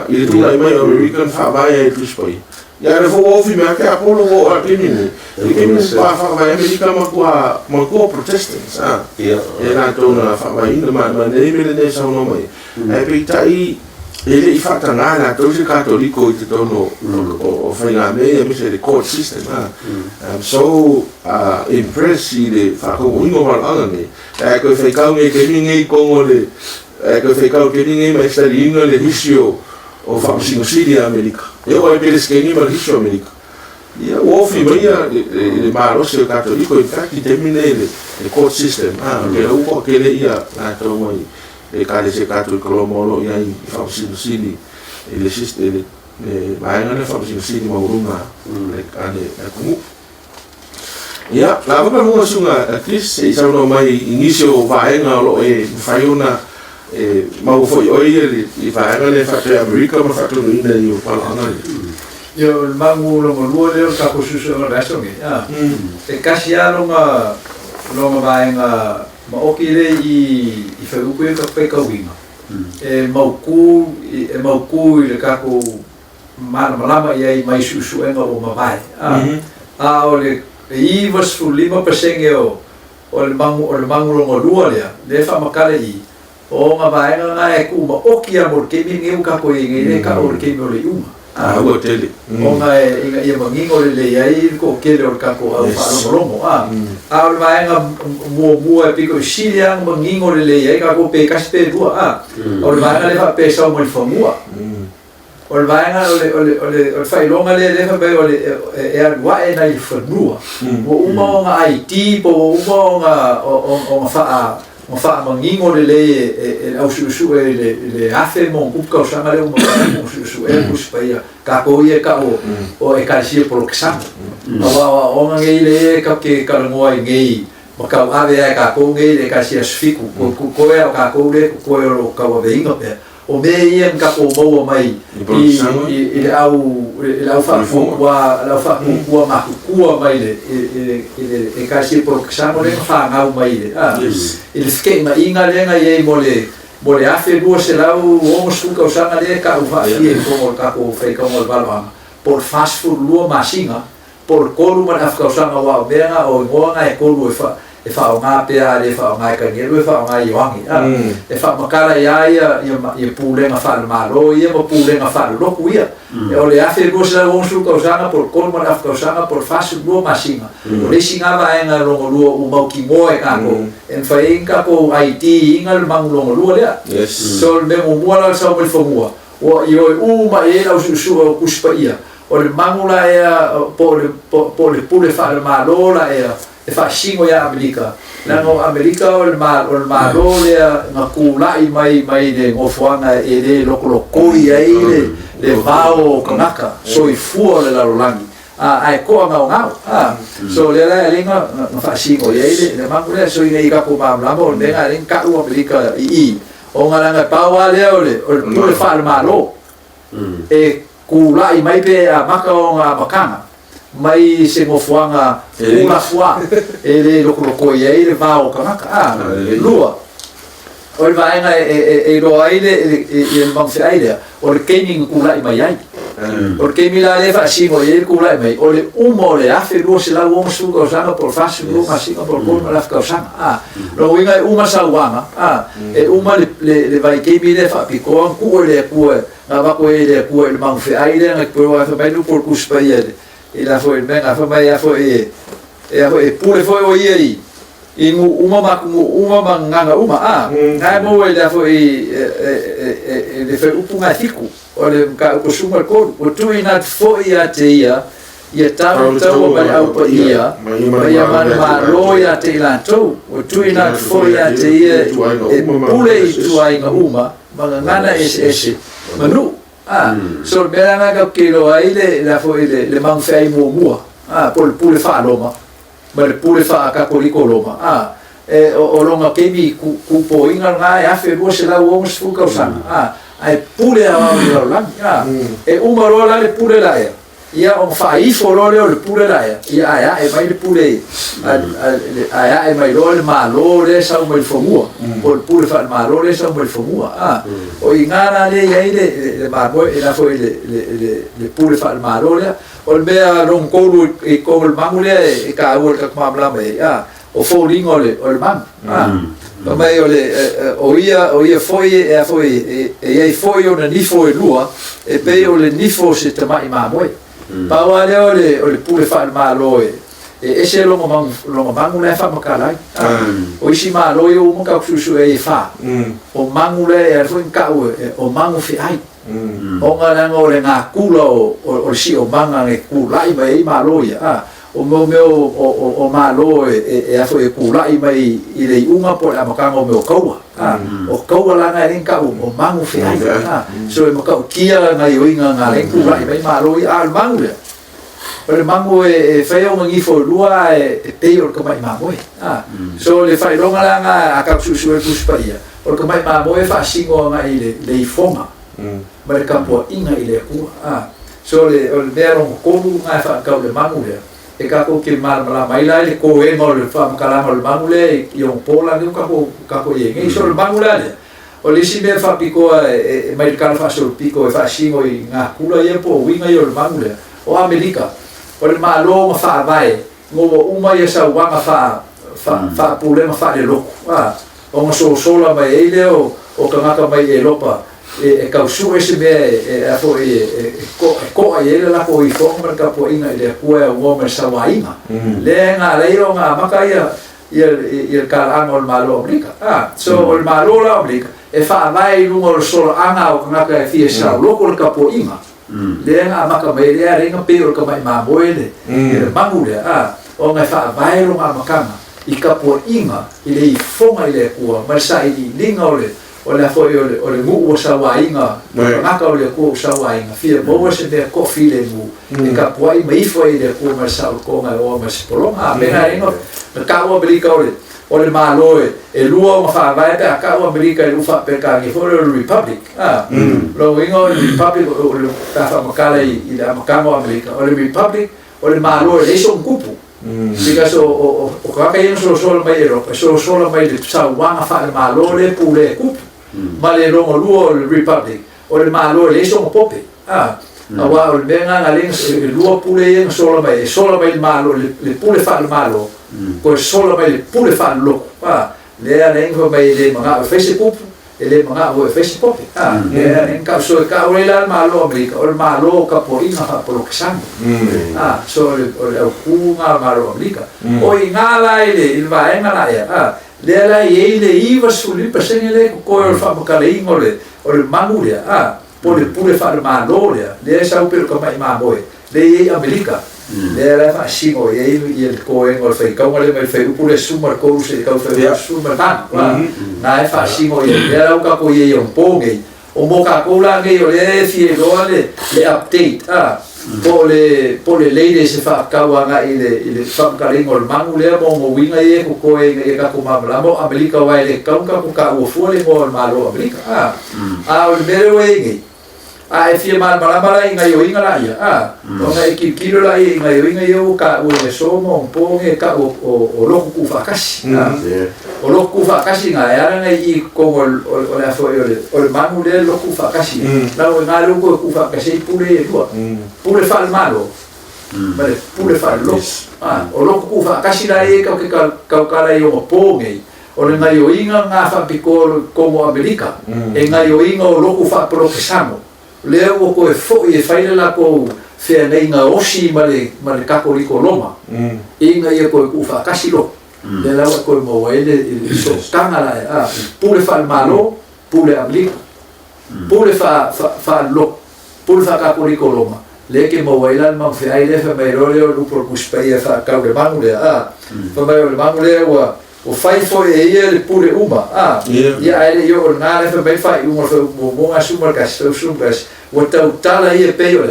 il tu la mai American fa vai e tu spoi ya le fo o fime ki a polo o a kemini e kemini fa vai America ma ko protestants e na to na fa vai in ma ne me le sa no mai e pe tai ele I fatta ngana to se cattolico I tono o fai na me se the court system I'm so impressed le fa ko ungo mal angane e ko fai ka me ke ninguém con le e ko fai ka ke ninguém mais sta linga le hisio o fa sinosidia America eu ai peles que ni mal hisio America ia o fi maia le malo se cattolico in fact termine le court system che lo po che le ia na to mai e kale se cattolico lo molo ia I fa sinosidi e le sistemi ma non le fa sinosidi ma urunga le kale ku ia la va mo sunga Chris e sa no mai inicio vaenga lo e fai una ma o foi oi I vaenga le fa te America ma fa tu ina io palanga Yo mangu lo mo le ka ko susu no resto nge e kasiano ma lo vaenga ma oki le I whauku e ka whaika winga. E mauku I le kako malama I mai susuenga o mawai. O le iwa su 5% o le mangu rongo lua lea, le whamakale I. O ngā vaenga ngā e ku ma oki a mor kemi ngeu kako I ngei ka o le kemi o le iunga. ua tele O ngā ia mangingo le iai ko kele o le kako au wharongorongo o le vaenga mua e piko I siliang mangingo le iai kako pe kaspe rua o le vaenga le whape sau mo le whamua o le vaenga o le whailonga le whape o le e arua e nai whanua o uma o ngā IT po uma o ngā wha mangingo le au susu le afe mo kuka o sanga le mo susu e kuspaia ka ko ia ka o e ka si por exam o ngei le ka ke ka ngoa ngei maka ave ka ko ngei le ka si asfiku ko e ka ko le ko o ka wa veinga pe o me ia ka ko mo mai I au fa wa ma ku mai le ka si por exam le fa ngau mai le il ske ma inga lenga ye mo le afe bo se la o suka o sanga le ka fa fie ko ka ko fe ko mo balwa por fast food lua masinga por kolu ma afka o sanga wa benga o ngoanga e kolu e whao ngā pēa le whao ngā kangeru e whao ngā iwangi e whao makara ia pūlenga whare mālo ia ma pūlenga whare loku ia e o le awhi rua sila wonsu kausanga por kolman af kausanga por fasu rua masinga o le singa vaenga rongo lua umau ki moe kako en whaenga ko Haiti inga le mangu rongo lua lea so le mo mua la sao mele whamua o i oi uma e la usua kuspa ia o le mangu la ea po le pule whare mālo la ea e whaasingo ia Amerika. Lango Amerika o le mālo lea ngā kūlai mai le ngofuanga e le loko ia le vāo kanaka so i fua le larolangi. Ai koa ngau. So le la linga ngā whaasingo ia le mangu lea so i nei kako māmlama o le menga ringa kau Amerika i. O ngā langa paua lea o le pule whaare mālo. E kūlai mai pe a maka o ngā makanga. Mai se ngofuanga una fua e le loko ia le vao kanaka lua o le vaenga e roa ile e mangse aile o le keiming kulai mai ai o le keiming la le fasingo e le kulai mai o le umo le afe lua se la uomo su kausanga por fasu lua masinga por kolma la kausanga lo winga e uma sauanga e uma le vai keiming le fa pikoan ku le ku na va ko le ku le mangse aile na ko va fa mai lu por kuspa ia e la foi ben a foi foi e pure foi o ia i uma nganga ngai mo e la foi le foi upunga fiku o le ka ko suma ko o tu ina foi a te ia tau mai au pa ia mai ma lo ia te la tu o tu ina foi a te ia e pure i tu ai uma ngana ese manu so le mea nga kilo ai le foi le mangfei mua por pule fa loma ma le pule fa ka koliko loma e o longa kemi ku po inga nga ya fe bo se la o fu ka usanga ai pule a la e uma rola le pule la ia on fa I foro le pule la ia e mai le pule e mai le malo le sa mo il fomua por pule fa malo le sa mo il fomua o ingana le ia le marbo e la foi le pule fa malo le o le bea ron kolu e ko el mangule e ka o ka mamla me o fo ringo le o le mang mai o ia foi e foi o ni foi lua e pe o le nifo se tamai mamoi Paua leo le pule fa malo e ese longo mangu le fa makalai o isi malo yo mo ka susu e fa o mangu le e foi ka o mangu fi ai o nga ngo le nga kulo o si o manga e kulai mai malo ya o meu o malo e foi kulai mai i le uma por a makango meu kaua o kaua la nga rin ka o mangu fi ai so e maka kia nga yo inga nga len kulai mai malo i al mangu le mangu e feo ngi fo lua e te o ka mai mangu so le fai longa la nga a ka susu e kuspaia o ka mai mangu e fa singo nga i le foma ma le kampo inga i le ku so le o le bero ko nga fa ka le mangu le e ka ko ki mal mai la le ko e mo le fa kala mo le mangu le i on pola ni ka ko ye ngi so le mangu le o le si be fa piko e mai ka fa so piko e fa singo i nga kula ye po winga yo le mangu le o Amerika o le malo ma fa vai ngo uma ye sa wanga fa problema fa le loko o ngo so la mai ele o ka mai e lopa e ka su ese me a fo ko ai la ko I fo ma ka po ina le ko e o ma sa waina le nga le o nga makaya il ka ano malo Amerika so o malo la Amerika e fa vai lungo so anga o nga ka fi sa loko ka po ina le nga maka mai le ringa pe o ka mai ma boele e mangu le o nga fa vai lo ma makanga I ka po ina I le fonga I le ko ma sa I linga o le foi o le mu o sa wainga nga ka o le ko sa wainga fi mo se de ko fi le mu e ka po ai mai foi le ko ma sa ko nga o ma se polonga me na ringa ka o Amerika o le malo e lua ma fa vai pe ka o Amerika e lu fa pe ka ni for le Republic lo wingo le Republic o le ta fa makala I le makamo Amerika o le Republic o le malo e so un kupu because o ka ka so mai ro so mai le sa wanga fa le malo le pule kupu ma le longo luo le Republic o le malo le so pope awa o le mea ngaling e lua pule e sola mai le malo le pule fa le malo ko sola mai le pule fa lo le ane ingo mai le mga Facebook ele mga o Facebook le ane ka so ka o le malo Amerika o le malo ka po inga ha po kesang so le ku nga malo Amerika o ingala ile va engala ya le la ile iva suli pesengele ko o fa ka le ingo le o le mangulia pule fa le malo le sa upelo ka mai maboe le ye Amerika le la fa singo ye il ko en o fe ka le mai fe pule sumar ko se ka fe sumar tan na fa singo ye le la ka ko ye un ponge o mo ka ko la nge o le fi lo le update po le leide se fa ka wa nga ile fa ka le ngol mangu le mo winga ye ko e ka ko ma mo Amerika wa le ka o fu le mo malo Amerika o le we e fia mala inga yo inga la ia o nga kilo la inga yo inga yo ka o le somo po nge ka o loku ku fakasi o loku fakasi nga era nga I ko o la fo o le manu le loku fakasi la o nga loku ku fakasi pule fa al malo vale pule fa lo o loku ku fakasi la e ka la yo po nge o le nga yo inga nga fa piko como Amerika e nga yo inga o loku fa procesamo leo ko e fo e faile la ko fe nei nga osi male kako liko loma inga ye ko ku fa kasilo le la ko mo ele so tangala pule fa malo pule abli pule fa lo pule fa kako liko loma le ke mo wailan ma fe aile fe mai role o por kuspai fa ka le mangule fa mai le mangule o fai foi e ele pure uma ia ele yo na le fa fa uma mo asumar ka sumas o tau tala ia peo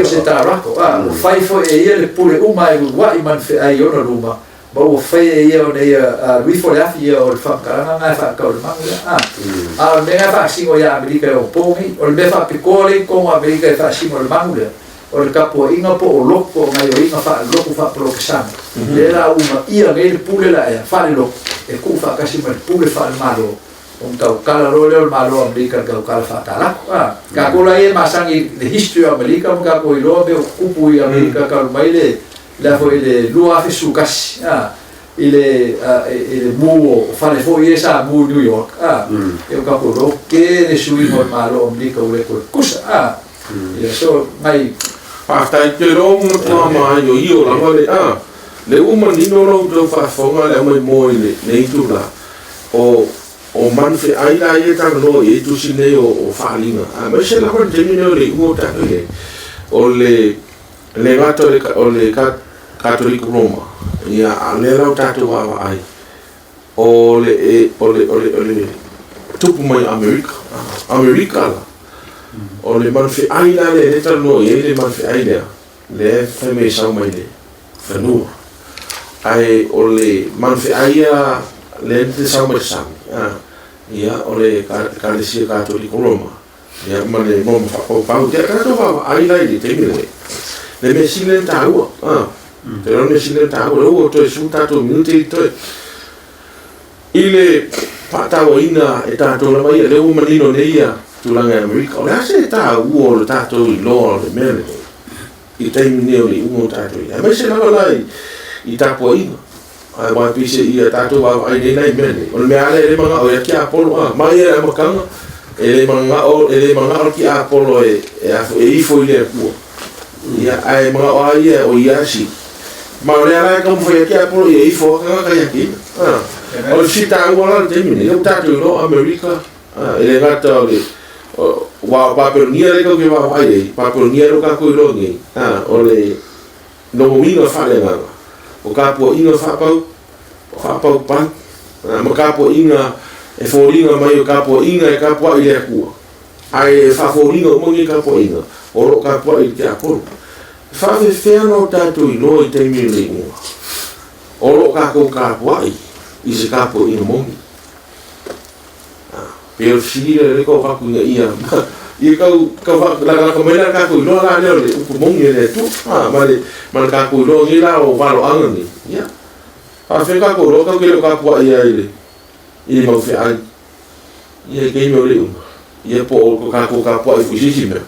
se tarako o fai foi e ele pure uma e wa I man fe ai ona luma ba o fai e ia ona ia lui foi afi ia o fa karanga nga fa ka o mangula o nega fa singo ia Amerika o pongi o le fa picole con Amerika fa singo o mangula o le kapo inga po o loko ngai o inga fa loko fa procesam le la uma ia ngai pule la ia fa le loko e ku fa kasi mal pule fa malo tau kala role o malo Amerika ka kala fa tala ka ko la e masangi the history of Amerika ka ko ilo be kupu I Amerika ka mai le la foi le lua fe sukas ile mu fa le foi esa mu New York e ka ko ro ke de sui mo malo Amerika o le ko kusa e so mai After te rongo ta mai yo io la vale le uma ni no ro do fa fonga le mai mo ile nei tu la o man fe ai la ye ta no e tu sine o fa linga ma se la kon termino le uo ta le gato le cattolico Roma ia le la ta tu wa ai o le tupu mai Amerika o le man fe ai la le ta no e le man fe ai le fe me sa mai le fa no ai o le man fe ai le te sa mai sa ia o le Kalesia Cattolico Roma ia ma le mo fa pa te ka to va ai la le te le me sile ta u te no me sile ta u to su ta to minuti to ile pa ta o ina e ta to la mai le u manino ne ia tulanga Amerika o le ase ta u o le ta to I lo le mele I te mine o le u ta to ia me se la lai I ta po ina ai mai pise ia tato wa ai nei mele o me ale le manga o ia ki Apollo mai era makanga ele manga o ki Apollo e I foi le ku ia ai manga o ia o ia si ma le ala ka foi ki Apollo e I fo ka ia ki o si ta wala te mine o tato lo Amerika ele ngata o le wa paperonia le ka ke wa ai paperonia lo ka ko lo ngi o le no winga fa le nganga o kapo inga whapau pan ma kapo inga e whoringa mai o kapo inga e kapo I le akua ai e whaforinga o mongi kapo inga o ro kapo I te akoro whawhe wheano tātou I loa I teimi le inga o ro kako kapo ai I se kapo inga mongi pero sira le ko kaku inga ia I kau la kamera kako I loa la le uku mongi le tu ma kako I loa ngira o walo anga ni ia Afe ka ko ro ka ke ka po ia ile I mo fe ai ia ke me le ia po ka po ai fusi me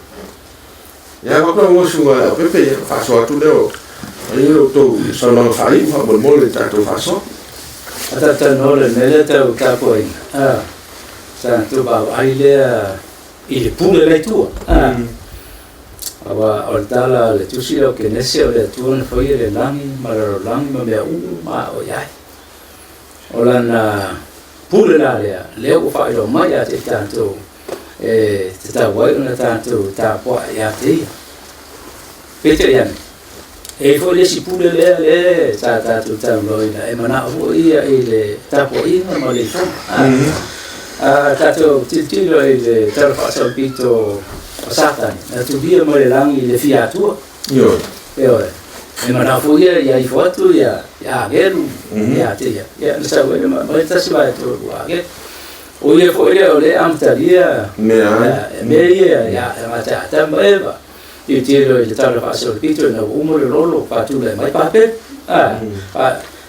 Ya ko ko sunga pepe fa so tu leo. Ai to so na fa i fa mo le ta to fa so. Ata no le mele te o ka poi. Sa tu ba ai le il pule le tu. Awa o tala le tu si o ke nese o le tu na foi le langi ma le langi ma me ma o yai. O la na pule la le o fa lo mai a te tanto te ta wai na tanto ta po ya te. Peter yan. E fo le si pule le ta tu ta loi na e mana o ia le ta po ina ma le fo. Tato titilo le tal fa so pito Satan, na tu dia mo le langi le fiatua. Yo. E mana fo ia i foto ya geru ya te ya sa we ma ta si vai to wa ge o ye fo le amtaria me ya ma ta ba i tiro le tal fa so pito na umo le rolo pa tu le mai pape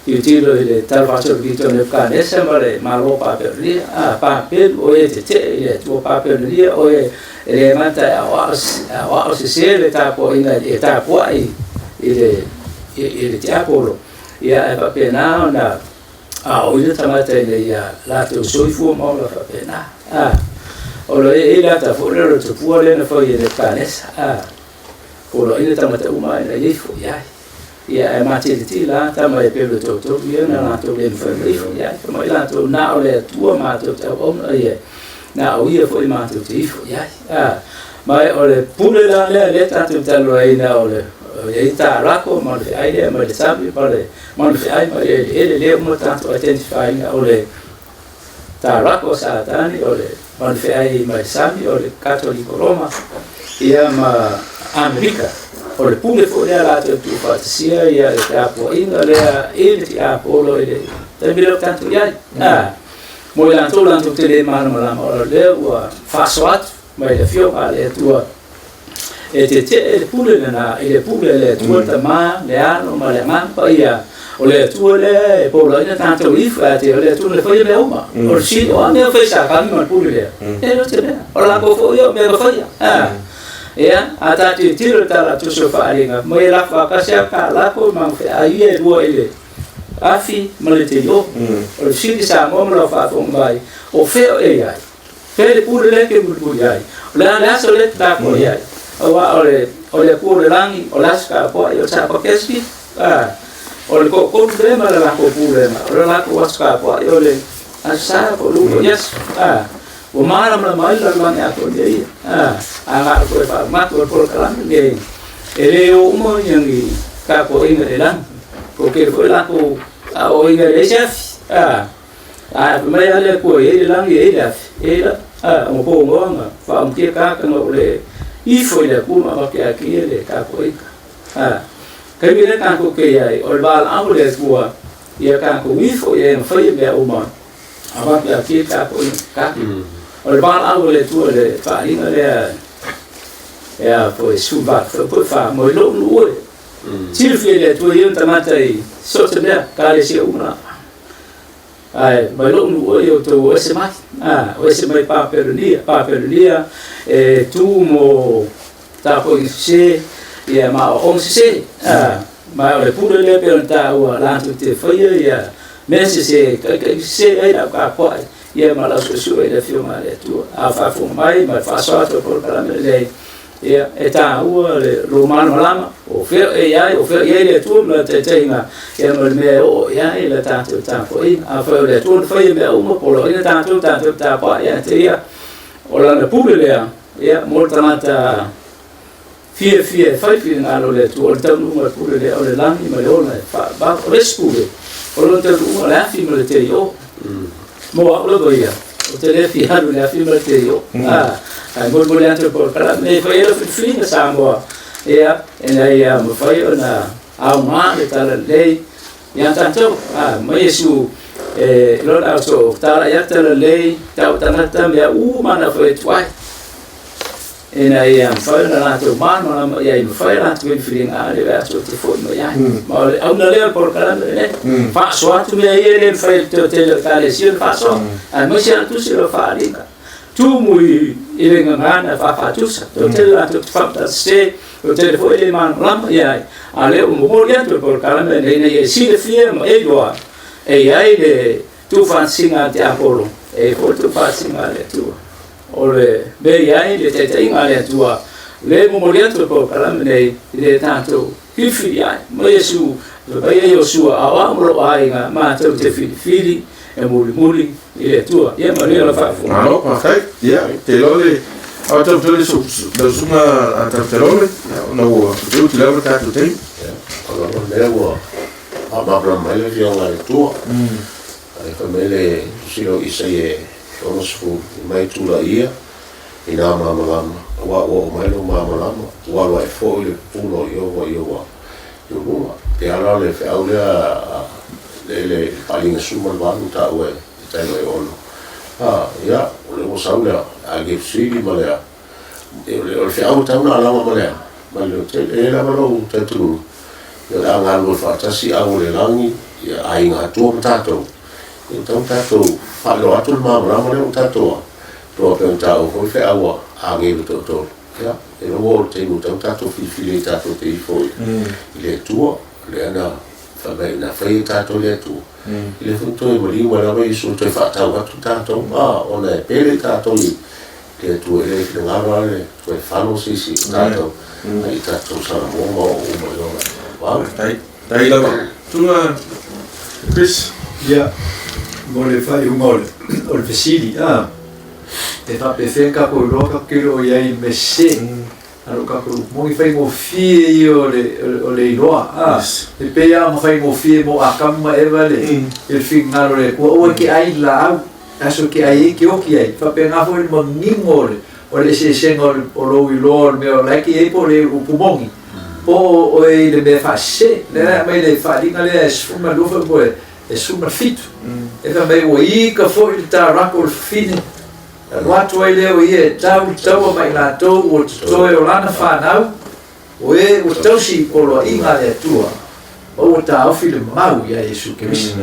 i tiro le tal fa so pito ne ka ne sa ma lo pape ri pape o ye te le tu pape ri o ye le mata wa se le ta po ina e ta po ai ile te apolo ia e papena na o ile tamata ile ia la te soifu mo la papena o lo e la ta fo le to puole na fo ile kanes o lo ile tamata uma ile ia fo ia e mate ti la tama e pelo to ia na to le fo ia ma la to na o le tua ma to o ia na o ia fo ma to ti fo ia ma o le pule la le tanto talo ai na o le e ta rako ma le ai le ma le sabi pa le ma le ai ma le mo tanto identifying o le ta rako satani o le ma le ai ma le sabi o le cattolico Roma ia ma America o le pule fo le la tu fa sia ia le apo inga le e ti apo lo le te bilo tanto ia mo la to te ma o le wa fa swat ma le fio ale tua e te pule na le pule le tua ta ma le ano ma le man pa ia o le tua le po lo ina tanto ifa te le tua le foi le uma o si o ane foi sa ka mi ma pule le e lo te o la ko foi o me lo foi ia ata te tiro ta la tu so fa ringa mo la fa ka sia ka la ko ma fe ai e duo ile afi ma le te yo o si di sa mo lo fa fo mai o fe e ai fe le pule le ke mu ai la so le ta ko ai o le pule langi o laska po yo sa po keski o le ko le ma la ko pule ma o la ko waska po yo le asa po lu yes o ma la mai la langi ko dei anga ko pa ma ko por kalam dei ele o mo yangi ka ko inga le lang ko ke ko la ko o inga le chef ma ya le ko e langi e la mo po ngonga fa um ke ka ngo le i foi le kuma ma ke aki le ka koika kai le ka ko ke ai o bal au le tua ia ka ko i foi e foi be o ma aba ke aki ka ko ka o bal au le tua le fa ina le ia foi suba foi fa mo lo lu sil fi le tua ia tamata i so te be ka le si una ai mai lo nu yo to ese mai pa perunia e tu mo ta po se ia ma on se ma le pure le pergunta o la tu te foi ia messe se ai da ka po ia ma la so e le filma le tu a fa fu mai ma fa so to por para le ia eta o le romano lama o fe le tu ma te inga ia ma me o ia le tanto tempo a fa le tu fa me o mo polo ia tanto ta pa ia te ia o la pule le ia molta mata fie ngalo le tu o te no pule le o le langi ma le ona fa ba rescue o lo te no la fi ma le te io mo o lo ia o te le fi halu le fi ma le te io ai mo le antro por para me foi lo fina sambo ia ia mo foi na au ma le tala lei ia tanto mo yesu lo la so tala ia tala lei tau tanata me mana foi twai ia foi na to mano ia foi na to fina ale va so te foi no ia ma au na le por para le fa so atu me ia le foi te tale si fa so mo si tu si lo fa linga tu mui ile ngana fa tusa to te la to fa se to te fo ile man lam ya ale mo ya to por kala me ne si de fie mo e doa e ai de tu fa singa te apolo e fo tu fa singa le tu ole be ya ile te te inga le tu le mo ya to por kala me ne ile tanto kifi ya mo yesu ba ye Yosua awa mo ai nga ma te fili e muli ile tua ia ma le fa fu no perfect yeah te lo le a te le su da suma a te lo le no tu te lo ta tu te allora le wo a ma bra mai le yo la tua ai fa mele si lo isaie ono su mai tu la ia ina ma wa mai lo ma wa wa fo le pulo yo te ala le fe aulea le palinga suma wanu ta ue tai no ono ya le mo saula a ge sigi malea le fe au ta una ala malea malo te e la malo te tu yo la ngal fa ta si au le langi ya ai nga tu tato então tato fa lo atu ma le tato to pe ta o fe au a ge to ya e lo te mu tato fi tato te foi ile tuo le ana fa bene na fai tato le tu ile funto e mori wala vai su te fa ta wa tu tato ona e pele tato li le tu e le ngara le tu e fa no si tato ai tato sa mo yo wa dai la tu na Chris ya mo le fai un gol o vesili te fa pe ka ko roka kilo ya i messe alo ka ko mo fai mo fie io le iloa e pe ya mo fai mo fie mo akama e vale il finalo le ko o ki ai la aso ki ai ki o ki ai fa pe nga fo il mo ngingole o le se sengol o lo ilo me o la ki e po le u pumongi o e le me fa se le me le fa dinga le sfuma do fa po e suma fit e fa me o i ka fo il tarako il fine watu ai leo ie tau mai la to o toe o lana whanau o e o tausi polo inga le tua o ta au file mau ia Yesu Kirisi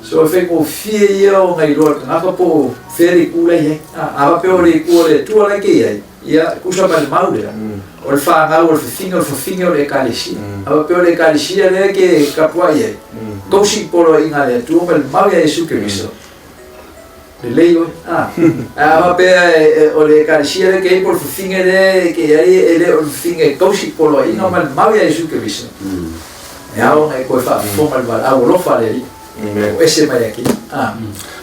so e whengo fie ia o ngai loa ngaka po feri kule ie awa pe o le kua le tua lai ke ia ia kusa mai le mau lea o le whangau o le whawhinga o le kalisi awa pe o le kalisi le ke kapua ie kousi polo inga le tua mai le mau ia Yesu Kirisi leo ma pe o le calcia che por finge che ai le o finge così polo ai no mal ma ia su che visto e ha un e poi fa forma il va lo fa lì esse mai aqui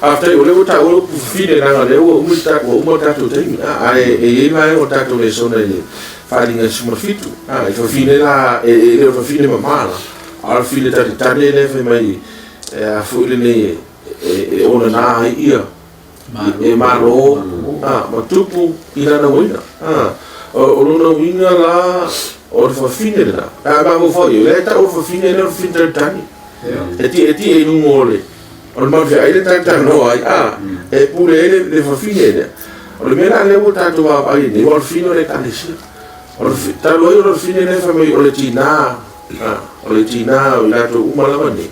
after o le uta o fine na le o umta to te e vai o tato le sono le faringa sumor fitu e fa fine la e le fa fine mamala al fine ta le fe mai a fu le ne e ona na ia e maro ma tupu ina na wina o luna wina la o fa fine la ba mo fo io le ta o fa fine le fine tani e ti e non mole o ma fa ile ta no ai e pure le fa fine o le mena le volta to va ai ne o fine le calisi o ta lo io fine le fa mai o le tina o la to uma la mani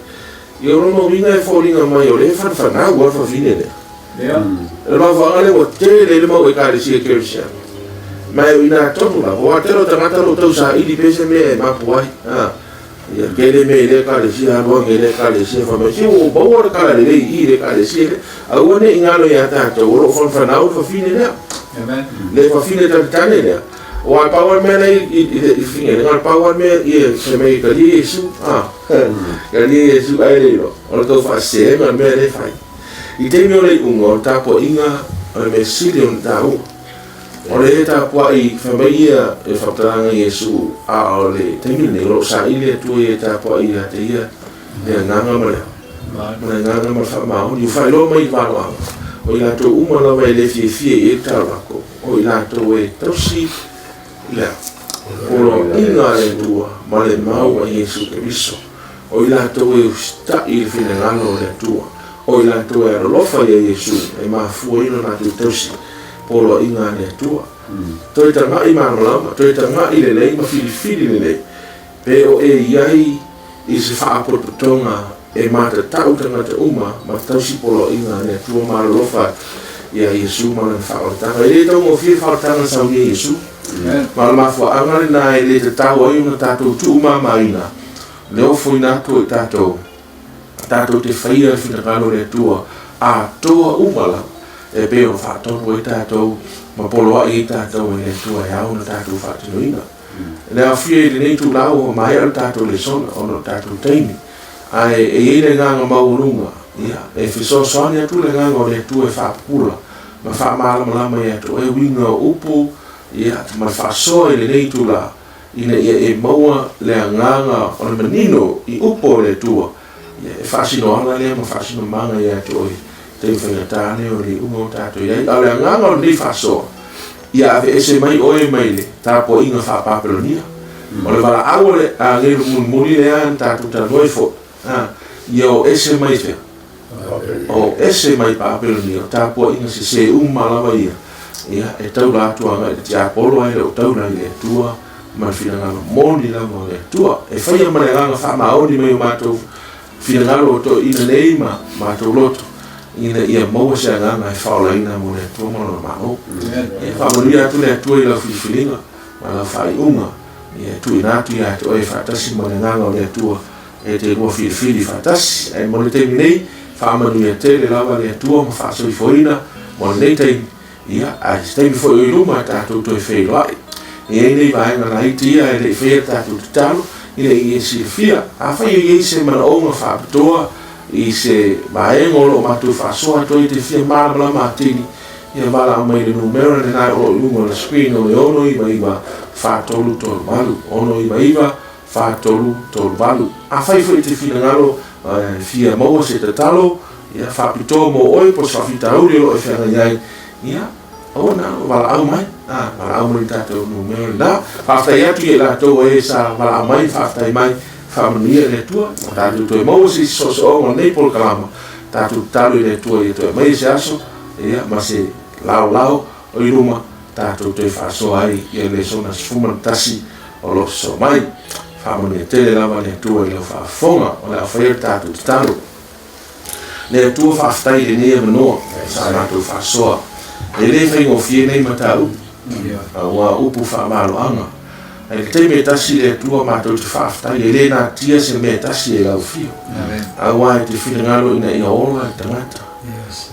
io non wina e fo linga mai o le fa na o fa fine le ma fa le o te le mo e ka si ke sia ma ina tonu la o te lo tangata lo tau sa i di pese me ma puai ya ke le me le ka si ha ro le ka si fa me si o bo o ka le i le ka si a o ne ingalo ya ta to o fa na o fa fine le amen le fa fine ta tane le o a power me i fine le power me i se me ka di su ka di su ai le o to fa se me le fai i te mio le ungo tapo inga o le mesili on tau o le tapo i whamaia e whaptaranga Yesu a o le te mine o sa ile tu e tapo i a te ia le nganga malea ma le nganga ma whamao ni whailo mai wanoa o i lato umana wai le fie e taurako o i lato e tausi lea o lo inga le tua ma le mau a Yesu Keriso o i lato e usta i le fine ngalo le tua o ila to e lofa ia Yesu e ma fu ina na tu tosi polo inga ne tua to i tanga i manolama to i tanga i le lei ma fili le pe o e iai i se fa apotonga e ma te tau tanga te uma ma tausi polo inga ne tua ma lofa ia Iesu ma le whaotanga. E le tau mo fie whaotanga sau ni Iesu. Ma le mafuaanga le na e le te tau ai una tātou tuuma maina. Le ofo ina tu e tātou. Tātou te whaia whitakalo le tua a toa umala. E peo whaatonu e tātou ma poloa i tātou e le tua e au na tātou whaatinoina. Le a fie le nei tu lau o mai al tātou le sona o no tātou teimi. Ai e le nganga maurunga. E fisosoani atu le nganga o le tua e whaapula. Ma whaamala malama e atu e winga upu. Ma whaasoa le nei tu la. Ina e maua le nganga o le manino i upo le tua. E whaasino ana le ma whaasino manga e atu oi. Te whaingatane o le unga o tātou iai. A le nganga o le whaasoa. Ia ave ese mai oe mai le. Tāpo inga whaapapelonia. O le wala awole a ngiru muni le an tātou tātou fo. Ia o ese mai whea. O ese mai papelonia. Tāpo inga se umalawa ia. Ia e tau lātua e te apolo ai o tau rai le tua. Ma whingalo moni lama le tua. E whaia mana nganga whamaoni mai o mātou. Whingalo o to ina nei ma mātou loto. Ina ia maua se nganga e whaola ina mo le tua mana mao. E whamonia atu le tua i lau whiwhilinga. Ma lau whai unga. Ia tu inatu ia te oe whaatasi mana nganga o le tua. E te rua whiwhili whaatasi. E mo le temi nei. Whaamanu ia te le lawa le tua ma whaasoi foina. Mo le nei teimi. Ia a teimi fo i luma tātou toi whelo ai. E nei vaenga na itia e le whea tātou te talo. I le i e sirfia. A whai i se mana onga whaapatoa. I se vaenga o lo matu whaasoa toi te whia marabala matini. Ia wala o mai le numero le nai o lunga na screen o le ono iwa iwa whaatolu tolu malu. Ono iwa iwa whaatolu tolu malu. A whai fo i te whina ngalo fia maua se te talo. Ia whaapitoa mo oi po whawhita auri o e whianga iai. Ia o na wala au mai. Wala au mai tātou numero na. Whawhtai atu e la tau e sa wala au mai whawhtai mai. Whamanuia le tua. Tātou toi maua si soso o ngā nei pol kalama. Tātou talo i le tua i toi mai se aso. Ia ma se lau lau o i ruma. Tātou toi whaasoa ai i le sona sfuman tasi o lo so mai. Whamanuia tele lama le tua i lau whaafonga. O le au whaia tātou te talo. Le tua whawhtai le nea manoa. Sa tātou whaasoa. E le whaingo fie nei matau. A ua upu whaamalo anga. E te me tasi le tua mātou te whawhtai. E le nā tia se me tasi e lau fio. A ua e te whingalo ina ia ola i tangata.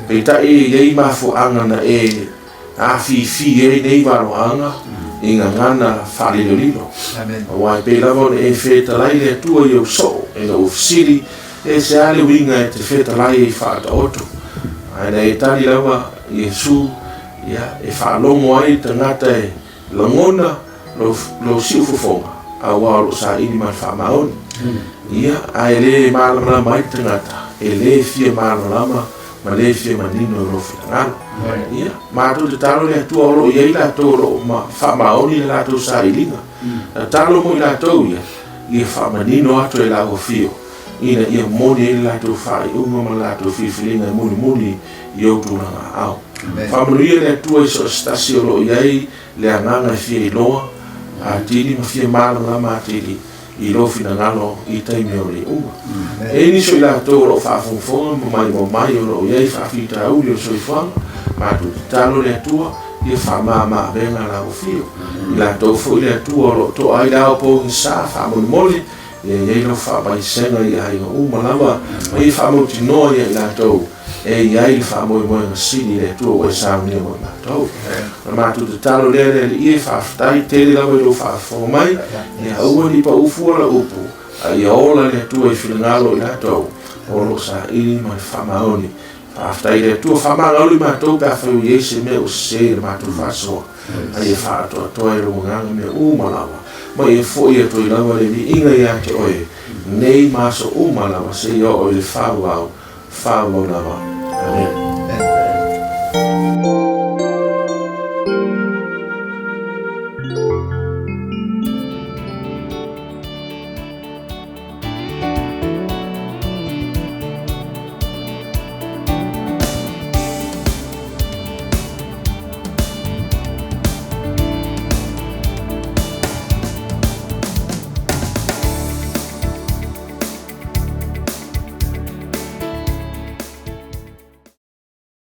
Pei ta e iei mafo anga na e a fi e nei waro anga. I ngā ngana whalilo lilo. A ua e pei lava e whetalai le tua i au so. E ngā ufisiri e se ale winga e te whetalai e whaata oto. Aina e tali lava Iesu ia e whaalongo ai tangata e langona lo siufofonga a walo sa ini man whamaoni. Ia a e le malama mai tangata e le fia malama ma le fia manino lo whitangalo. Ia mātou te talo le atua oro ia i lātou ro ma whamaoni le lātou sa ilinga. Talo mo i lātou ia i whamanino ato e lau fio. Ina ia moni e lātou whai unga ma lātou whiwhilinga muni i outuranga au. Whamanuia le atua i so stasi o lo iai le anganga e fia i loa. A tiri ma fia malanga ma tiri i lo fina ngalo i taimi o le unga. E niso i lātou o lo whaafonga mo mai o lo iai whaafita auri o soifanga. Mātou te talo le atua i whamama venga lau fio. I lātou fo i le atua o lo to ai lau po i sa whamoni mole. E iei lo whamai senga i ai o umalawa. Ma i whamoti noa i lātou. E iai whamoi moe ngasini le tua o e saunia moe mātou. Ma mātou te talo lea i e whaftai tele lawa i lo whafo mai. E aua ni pa ufua la upu. A i aola le tua i whingalo i lātou. O lo sa ini mai whamaoni. Whaftai le tua whamangalo i mātou pe awhau i ese me o se le mātou whasoa. A i e whātoa toa i lo nganga me umalawa. Ma i e fo i ato i lawa le mi inga i ate oe. Nei maso umalawa se i o i le whau au. Whau lawa. Amen.